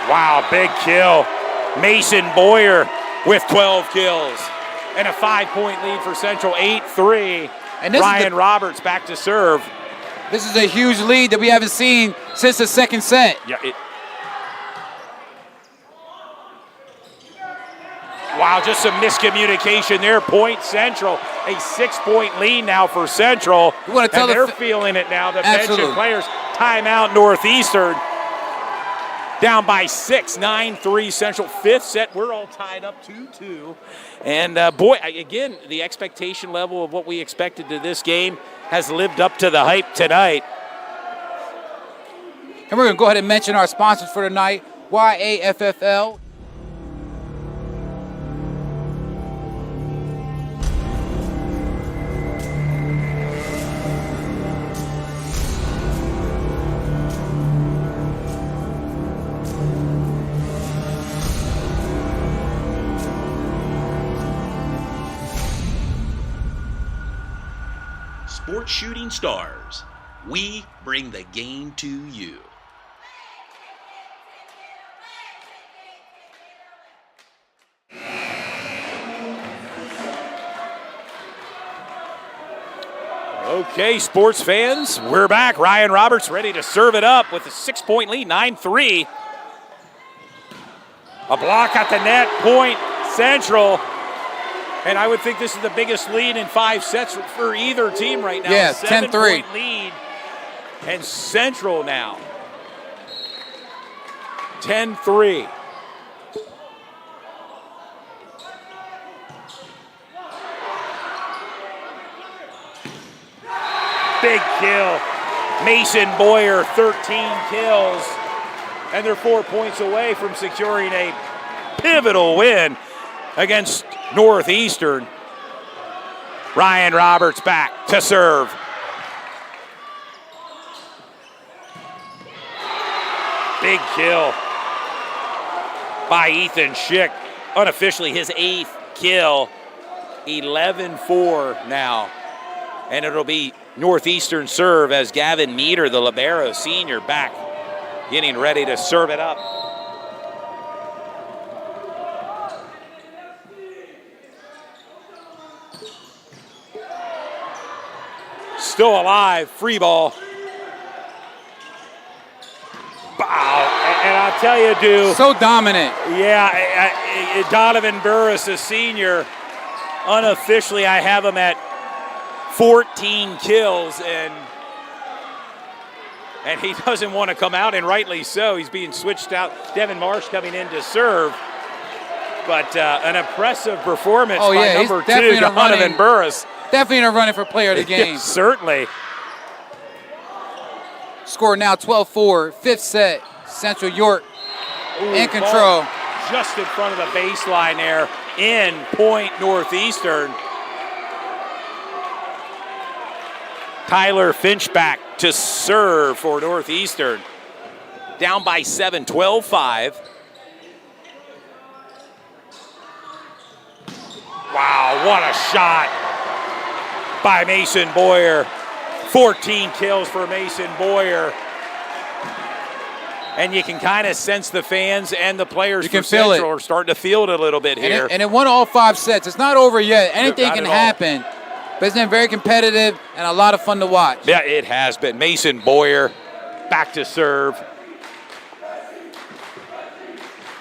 Wow, big kill. Mason Boyer with 12 kills. And a 5-point lead for Central, 8-3. And Ryan Roberts back to serve. This is a huge lead that we haven't seen since the second set. Yeah. Wow, just some miscommunication there. Point Central, a 6-point lead now for Central. You want to tell and they're feeling it now, the bench and players. Timeout Northeastern. Down by 6, 9-3 Central. Fifth set, we're all tied up 2-2. And boy, again, the expectation level of what we expected to this game has lived up to the hype tonight. And we're going to go ahead and mention our sponsors for tonight, YAFFL. Sports Shooting Stars. We bring the game to you. Okay, sports fans, we're back. Ryan Roberts ready to serve it up with a 6-point lead, 9-3. A block at the net, point Central. And I would think this is the biggest lead in 5 sets for either team right now. Yeah, 7-point 10-3. lead. And Central now. 10-3. Big kill. Mason Boyer, 13 kills. And they're 4 points away from securing a pivotal win against Northeastern. Ryan Roberts back to serve. Big kill by Ethan Schick. Unofficially his 8th kill. 11-4 now. And it'll be Northeastern serve as Gavin Meter, the libero senior, back, getting ready to serve it up. Still alive, free ball. Wow, and I'll tell you, dude. So dominant. Yeah, Donovan Burris, a senior. Unofficially, I have him at 14 kills, and he doesn't want to come out, and rightly so. He's being switched out. Devin Marsh coming in to serve. But an impressive performance by number 2, Donovan Burris. Definitely in a running for player of the game. Yes, certainly. Score now 12-4, 5th set. Central York in control. Just in front of the baseline there, in point Northeastern. Tyler Finchback to serve for Northeastern. Down by 7, 12-5. Wow, what a shot by Mason Boyer. 14 kills for Mason Boyer. And you can kind of sense the fans and the players from Central are starting to feel it a little bit here. And it won all 5 sets. It's not over yet. Anything can happen. But it's been very competitive and a lot of fun to watch. Yeah, it has been. Mason Boyer back to serve.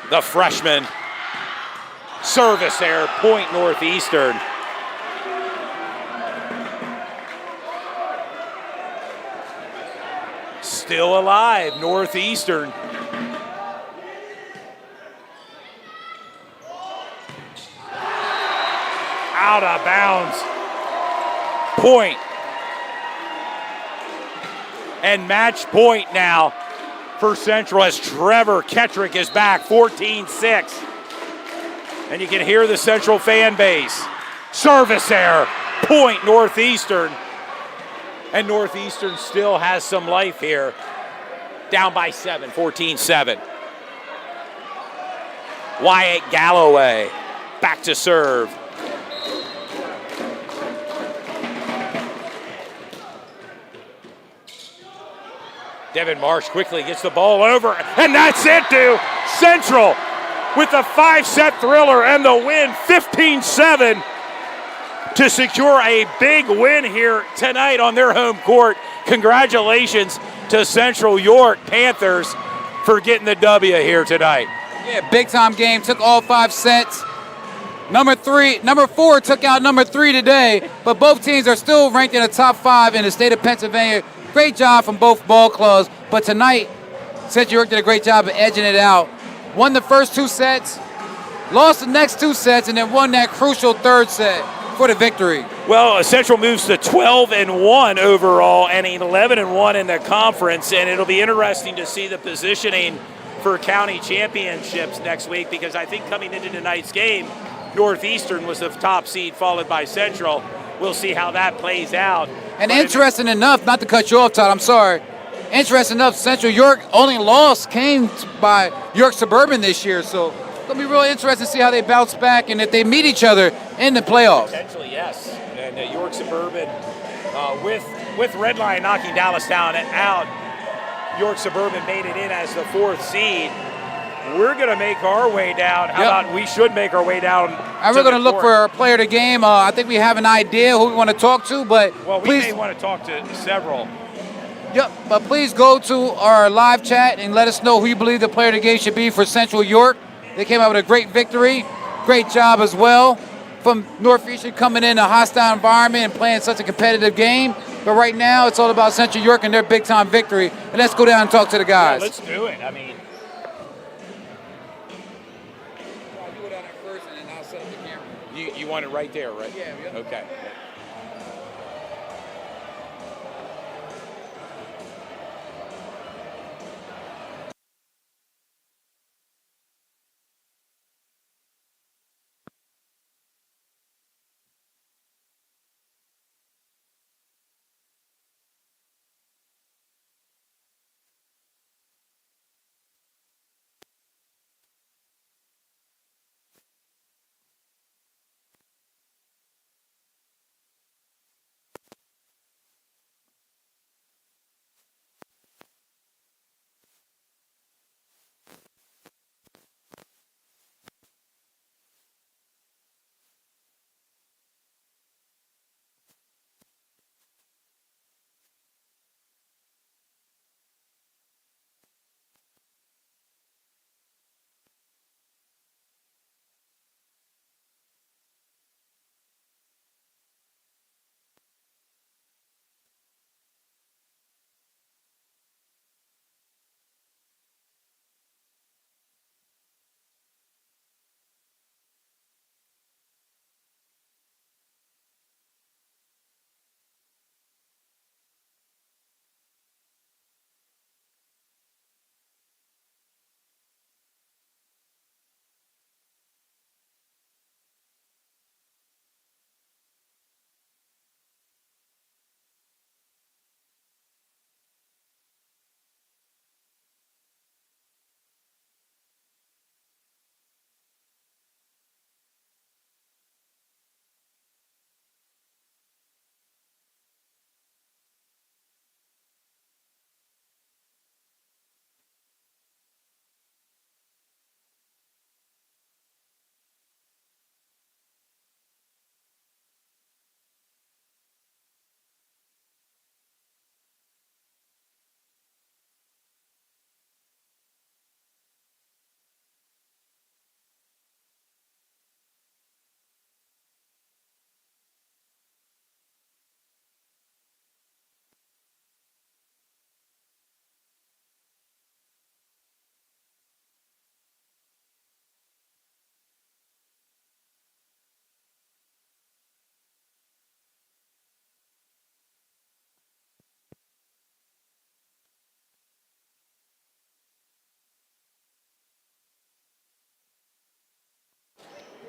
The freshman. Service error, point Northeastern. Still alive, Northeastern. Out of bounds. Point. And match point now for Central as Trevor Kettrick is back, 14-6. And you can hear the Central fan base. Service error, point Northeastern. And Northeastern still has some life here. Down by 7, 14-7. Wyatt Galloway back to serve. Devin Marsh quickly gets the ball over, and that's it, dude. Central with the 5-set thriller and the win, 15-7, to secure a big win here tonight on their home court. Congratulations to Central York Panthers for getting the W here tonight. Yeah, big time game, took all 5 sets. Number 4 took out number 3 today, but both teams are still ranked in the top 5 in the state of Pennsylvania. Great job from both ball clubs, but tonight, Central York did a great job of edging it out. Won the first 2 sets, lost the next 2 sets, and then won that crucial 3rd set for the victory. Well, Central moves to 12-1 overall and 11-1 in the conference, and it'll be interesting to see the positioning for county championships next week, because I think coming into tonight's game, Northeastern was the top seed, followed by Central. We'll see how that plays out. And interesting enough, not to cut you off, Todd, I'm sorry. Interesting enough, Central York only loss came by York Suburban this year, so it's going to be really interesting to see how they bounce back and if they meet each other in the playoffs. Potentially, yes. And York Suburban, with Redline knocking Dallastown out, York Suburban made it in as the 4th seed. We're going to make our way down. How about we should make our way down? And we're going to look for a player of the game. I think we have an idea who we want to talk to, but well, we may want to talk to several. Yep, but please go to our live chat and let us know who you believe the player of the game should be for Central York. They came out with a great victory. Great job as well from Northeastern coming in a hostile environment and playing such a competitive game. But right now, it's all about Central York and their big-time victory. And let's go down and talk to the guys. Yeah, let's do it. I mean, you want it right there, right? Yeah. Okay.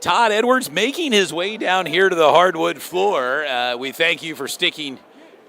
Todd Edwards making his way down here to the hardwood floor. We thank you for sticking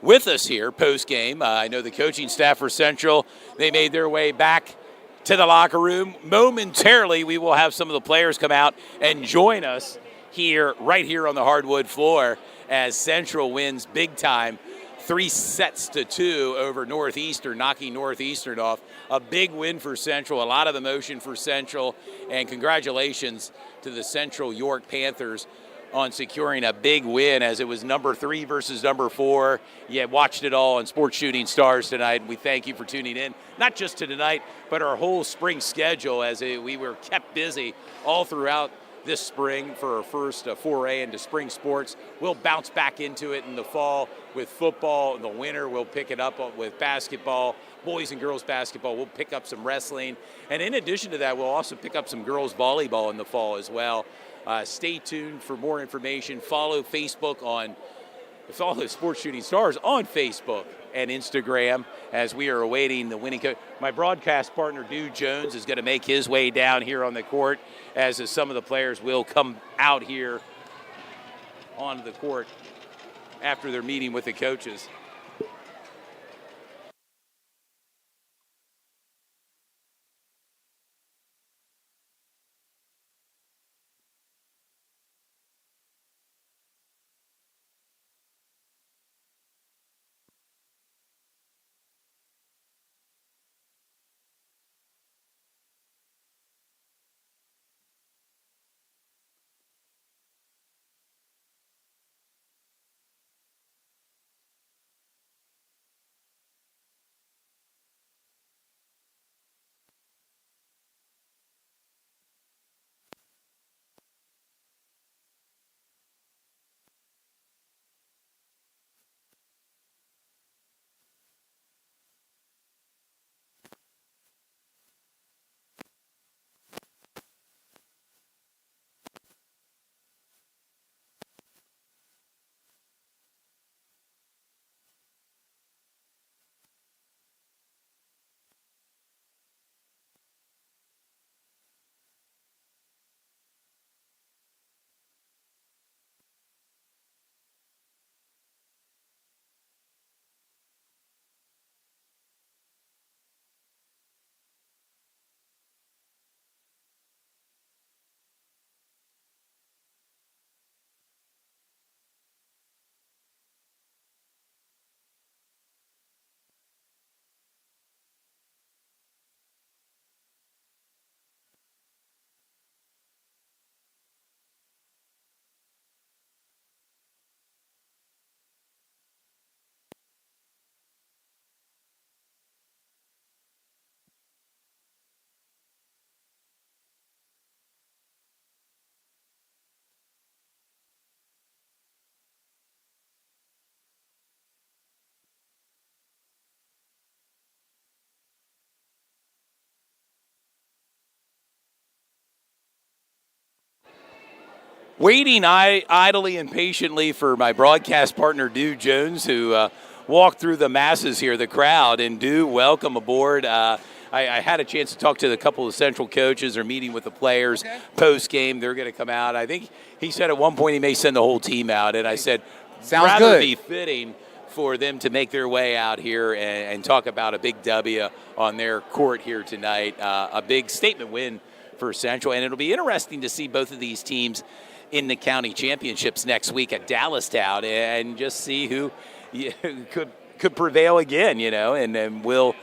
with us here post-game. I know the coaching staff for Central, they made their way back to the locker room. Momentarily, we will have some of the players come out and join us here, right here on the hardwood floor, as Central wins big time, 3-2 over Northeastern, knocking Northeastern off. A big win for Central, a lot of emotion for Central, and congratulations to the Central York Panthers on securing a big win, as it was number 3 versus number 4. You watched it all on Sports Shooting Stars tonight. We thank you for tuning in, not just to tonight, but our whole spring schedule, as we were kept busy all throughout this spring for our first foray into spring sports. We'll bounce back into it in the fall with football. In the winter, we'll pick it up with basketball, boys and girls basketball. We'll pick up some wrestling. And in addition to that, we'll also pick up some girls volleyball in the fall as well. Stay tuned for more information. Follow Sports Shooting Stars on Facebook and Instagram, as we are awaiting the winning coach. My broadcast partner, Dude Jones, is going to make his way down here on the court, as some of the players will come out here onto the court after their meeting with the coaches. Waiting idly and patiently for my broadcast partner, Dude Jones, who walked through the masses here, the crowd. And Dude, welcome aboard. I had a chance to talk to a couple of Central coaches. They're meeting with the players post-game. They're going to come out. I think he said at one point he may send the whole team out. And I said, sounds rather good. Be fitting for them to make their way out here and talk about a big W on their court here tonight. A big statement win for Central. And it'll be interesting to see both of these teams in the county championships next week at Dallastown, and just see who could prevail again, and will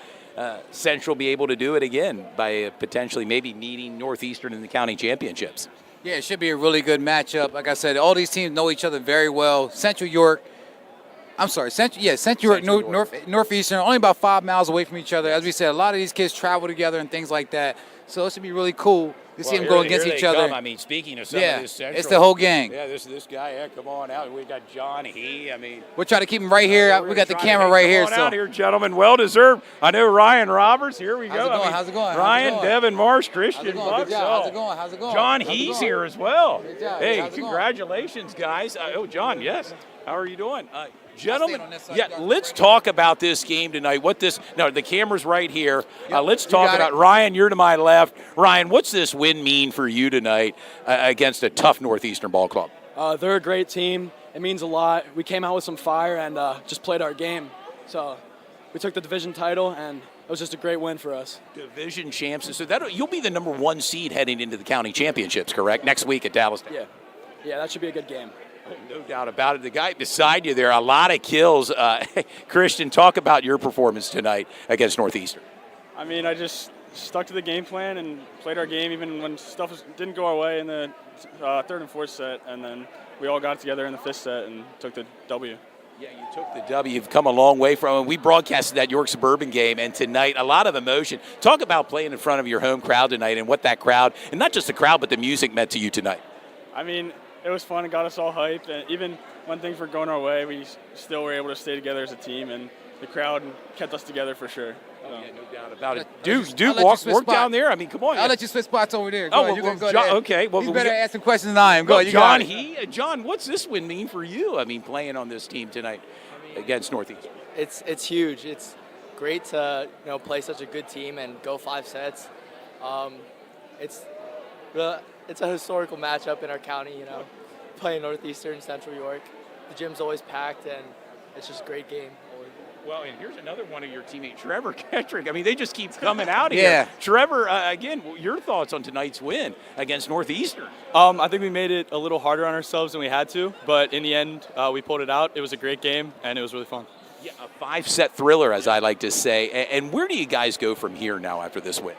Central be able to do it again by potentially maybe meeting Northeastern in the county championships. Yeah, it should be a really good matchup. Like I said, all these teams know each other very well. Central York, Northeastern, only about 5 miles away from each other. As we said, a lot of these kids travel together and things like that. So it should be really cool to see them go against each other. I mean, speaking of some of this Central, it's the whole gang. Yeah, this guy. Yeah, come on out. We got John He. We're trying to keep him right here. We got the camera right here. Come on out here, gentlemen. Well deserved. I know Ryan Roberts. Here we go. How's it going? Ryan, Devin Marsh, Christian Bucks. How's it going? John He's here as well. Good job. Hey, congratulations, guys. John, yes. How are you doing? Gentlemen, let's talk about this game tonight. The camera's right here. Let's talk about Ryan. You're to my left. left. Ryan, what's this win mean for you tonight against a tough Northeastern ball club? They're a great team. It means a lot. We came out with some fire and just played our game. So we took the division title, and it was just a great win for us. Division champs. So you'll be the #1 seed heading into the county championships, correct? Next week at Dallas. Yeah, that should be a good game. No doubt about it. The guy beside you there, a lot of kills. Christian, talk about your performance tonight against Northeastern. I mean, I just stuck to the game plan and played our game even when stuff didn't go our way in the third and fourth set, and then we all got together in the fifth set and took the W. Yeah, you took the W. You've come a long way from it. We broadcasted that York Suburban game, and tonight, a lot of emotion. Talk about playing in front of your home crowd tonight and what that crowd, and not just the crowd, but the music meant to you tonight. I mean, it was fun. It got us all hyped. And even when things were going our way, we still were able to stay together as a team, and the crowd kept us together for sure. Yeah, no doubt about it. Dude, work down there. I mean, come on. I'll let you switch spots over there. Go ahead. John, okay. Well, you better ask some questions than I am. Go ahead. John, what's this win mean for you? I mean, playing on this team tonight against Northeastern. It's huge. It's great to play such a good team and go 5 sets. It's a historical matchup in our county. Playing Northeastern, Central York. The gym's always packed, and it's just a great game. Well, and here's another one of your teammates, Trevor Kettrick. I mean, they just keep coming out here. Yeah. Trevor, again, your thoughts on tonight's win against Northeastern? I think we made it a little harder on ourselves than we had to, but in the end, we pulled it out. It was a great game, and it was really fun. Yeah, a 5-set thriller, as I like to say. And where do you guys go from here now after this win?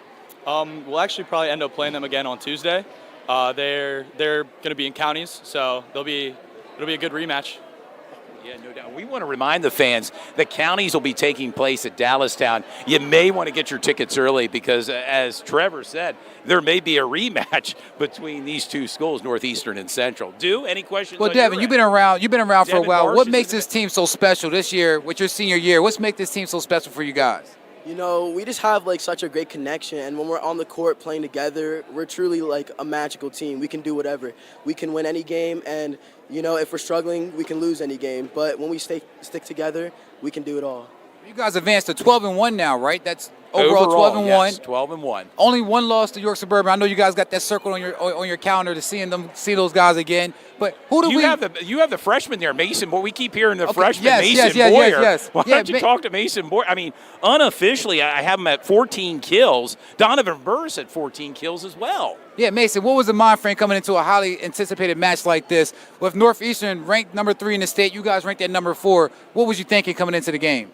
We'll actually probably end up playing them again on Tuesday. They're going to be in counties, so it'll be a good rematch. Yeah, no doubt. We want to remind the fans the counties will be taking place at Dallastown. You may want to get your tickets early because, as Trevor said, there may be a rematch between these two schools, Northeastern and Central. Any questions? Well, Devin, you've been around for a while. Marsh, what makes this team so special this year with your senior year? What's make this team so special for you guys? We just have such a great connection, and when we're on the court playing together, we're truly a magical team. We can do whatever. We can win any game, and if we're struggling, we can lose any game. But when we stick together, we can do it all. You guys advanced to 12-1 now, right? That's overall 12-1. Yes, 12-1. Only one loss to York Suburban. I know you guys got that circle on your calendar to see those guys again. But who do you have the freshman there, Mason Boyer. We keep hearing the freshman, Mason Boyer. Yes. Why don't you talk to Mason Boyer? I mean, unofficially, I have him at 14 kills. Donovan Burris at 14 kills as well. Yeah, Mason, what was the mind frame coming into a highly anticipated match like this? With Northeastern ranked number 3 in the state, you guys ranked at number 4. What was you thinking coming into the game?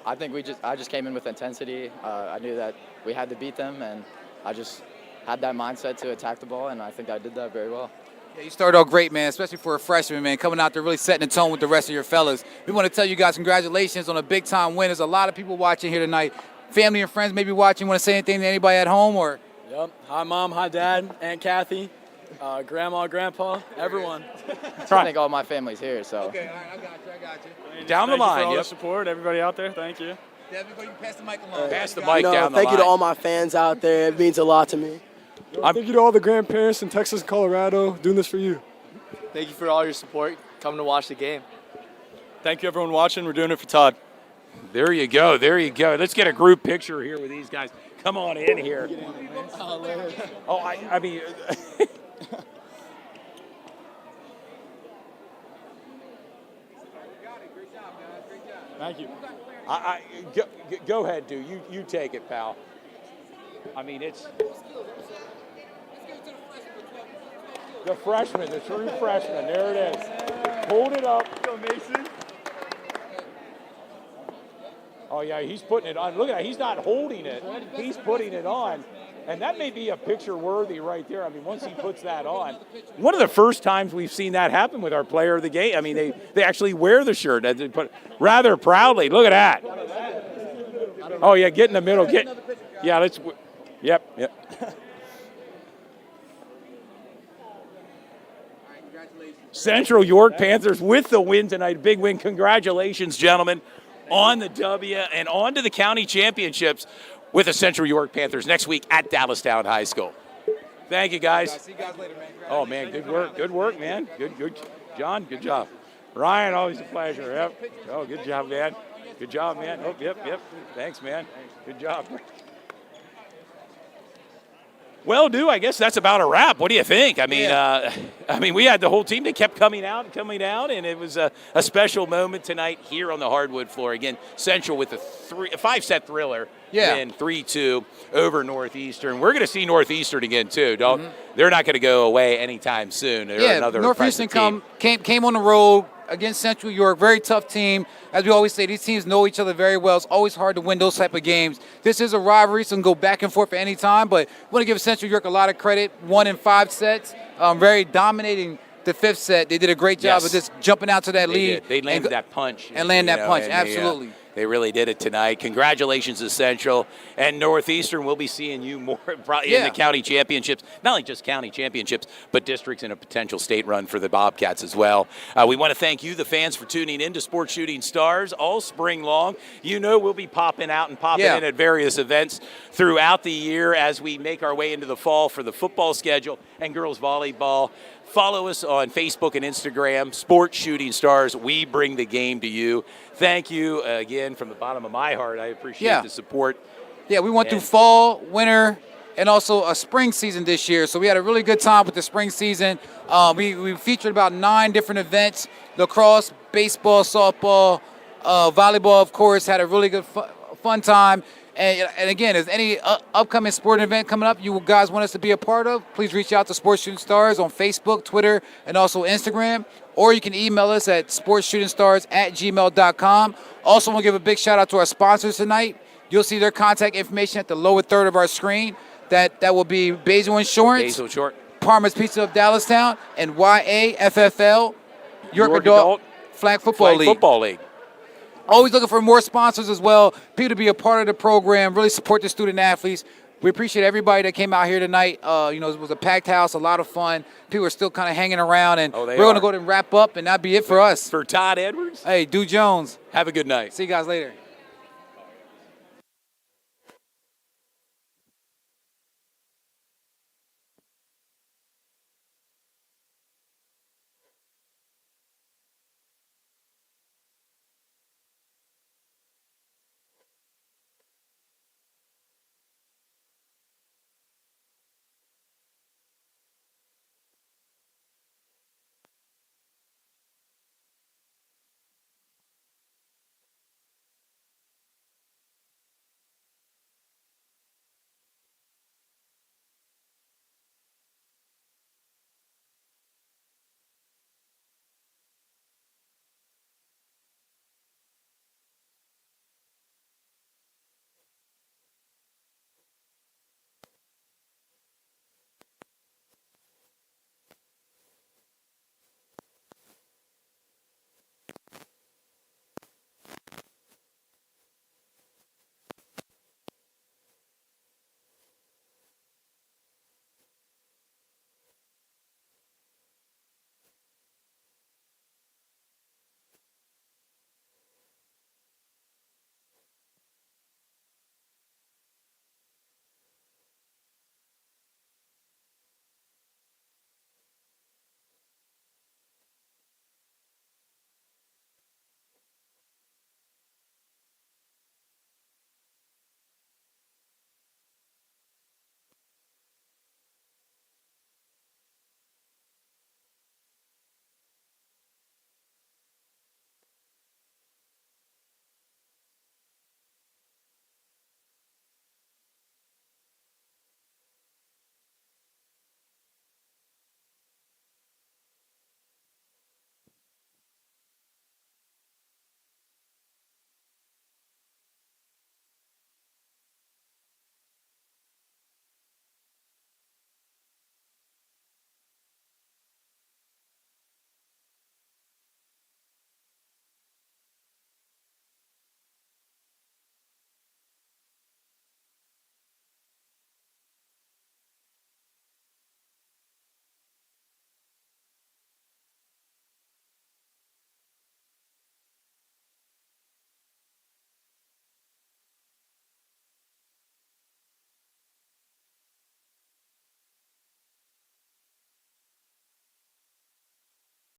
I think I just came in with intensity. I knew that we had to beat them, and I just had that mindset to attack the ball, and I think I did that very well. Yeah, you started off great, man, especially for a freshman, man, coming out there really setting the tone with the rest of your fellas. We want to tell you guys congratulations on a big-time win. There's a lot of people watching here tonight. Family and friends may be watching. Want to say anything to anybody at home? Or? Yep. Hi, Mom. Hi, Dad. Aunt Kathy. Grandma, Grandpa, everyone. I think all my family's here, so. Okay, all right, I got you. Down the Thank you line, for all the support, everybody out there. Thank you. Devin, pass the mic along. Pass the mic down the Thank line. you to all my fans out there. It means a lot to me. Thank you to all the grandparents in Texas and Colorado doing this for you. Thank you for all your support coming to watch the game. Thank you, everyone watching. We're doing it for Todd. There you go. Let's get a group picture here with these guys. Come on in here. Oh, I mean. Thank you. Go ahead, dude. You take it, pal. I mean, it's the freshman, the true freshman. There it is. Hold it up. Go, Mason. Oh, yeah, he's putting it on. Look at that. He's not holding it. He's putting it on. And that may be a picture worthy right there. I mean, once he puts that on. One of the first times we've seen that happen with our player of the game. I mean, they actually wear the shirt. They put rather proudly. Look at that. Oh, yeah, get in the middle. Yeah, let's. Yep. Central York Panthers with the win tonight. Big win. Congratulations, gentlemen, on the W and on to the county championships with the Central York Panthers next week at Dallastown High School. Thank you, guys. See you guys later, man. Oh, man, good work, man. Good. John, good job. Ryan, always a pleasure. Yep. Oh, good job, man. Good job, man. Oh, yep. Thanks, man. Good job. Well, Dew, I guess that's about a wrap. What do you think? I mean, we had the whole team that kept coming out, and it was a special moment tonight here on the hardwood floor. Again, Central with a 5-set thriller, win 3-2 over Northeastern. We're going to see Northeastern again too. They're not going to go away anytime soon. They're another Northeastern team. came on the road against Central York, very tough team. As we always say, these teams know each other very well. It's always hard to win those type of games. This is a rivalry, so it can go back and forth at any time, but I want to give Central York a lot of credit. Won in 5 sets, very dominating the 5th set. They did a great job of just jumping out to that lead. They landed that punch. And land that punch, absolutely. They really did it tonight. Congratulations to Central and Northeastern. We'll be seeing you more probably in the county championships. Not only just county championships, but districts and a potential state run for the Bobcats as well. We want to thank you, the fans, for tuning in to Sports Shooting Stars all spring long. You know we'll be popping out and popping in at various events throughout the year as we make our way into the fall for the football schedule and girls volleyball. Follow us on Facebook and Instagram, Sports Shooting Stars. We bring the game to you. Thank you again from the bottom of my heart. I appreciate the support. Yeah, we went through fall, winter, and also a spring season this year. So we had a really good time with the spring season. We featured about 9 different events: lacrosse, baseball, softball, volleyball, of course. Had a really good fun time. And again, if any upcoming sporting event coming up you guys want us to be a part of, please reach out to Sports Shooting Stars on Facebook, Twitter, and also Instagram. Or you can email us at sportsshootingstars@gmail.com. Also want to give a big shout out to our sponsors tonight. You'll see their contact information at the lower third of our screen. That will be Basil Insurance, Parma's Pizza of Dallastown, and YAFFL, York Adult Flag Football League. Always looking for more sponsors as well, people to be a part of the program, really support the student athletes. We appreciate everybody that came out here tonight. It was a packed house, a lot of fun. People are still kind of hanging around, and we're going to go ahead and wrap up, and that'll be it for us. For Todd Edwards. Hey, Dew Jones. Have a good night. See you guys later.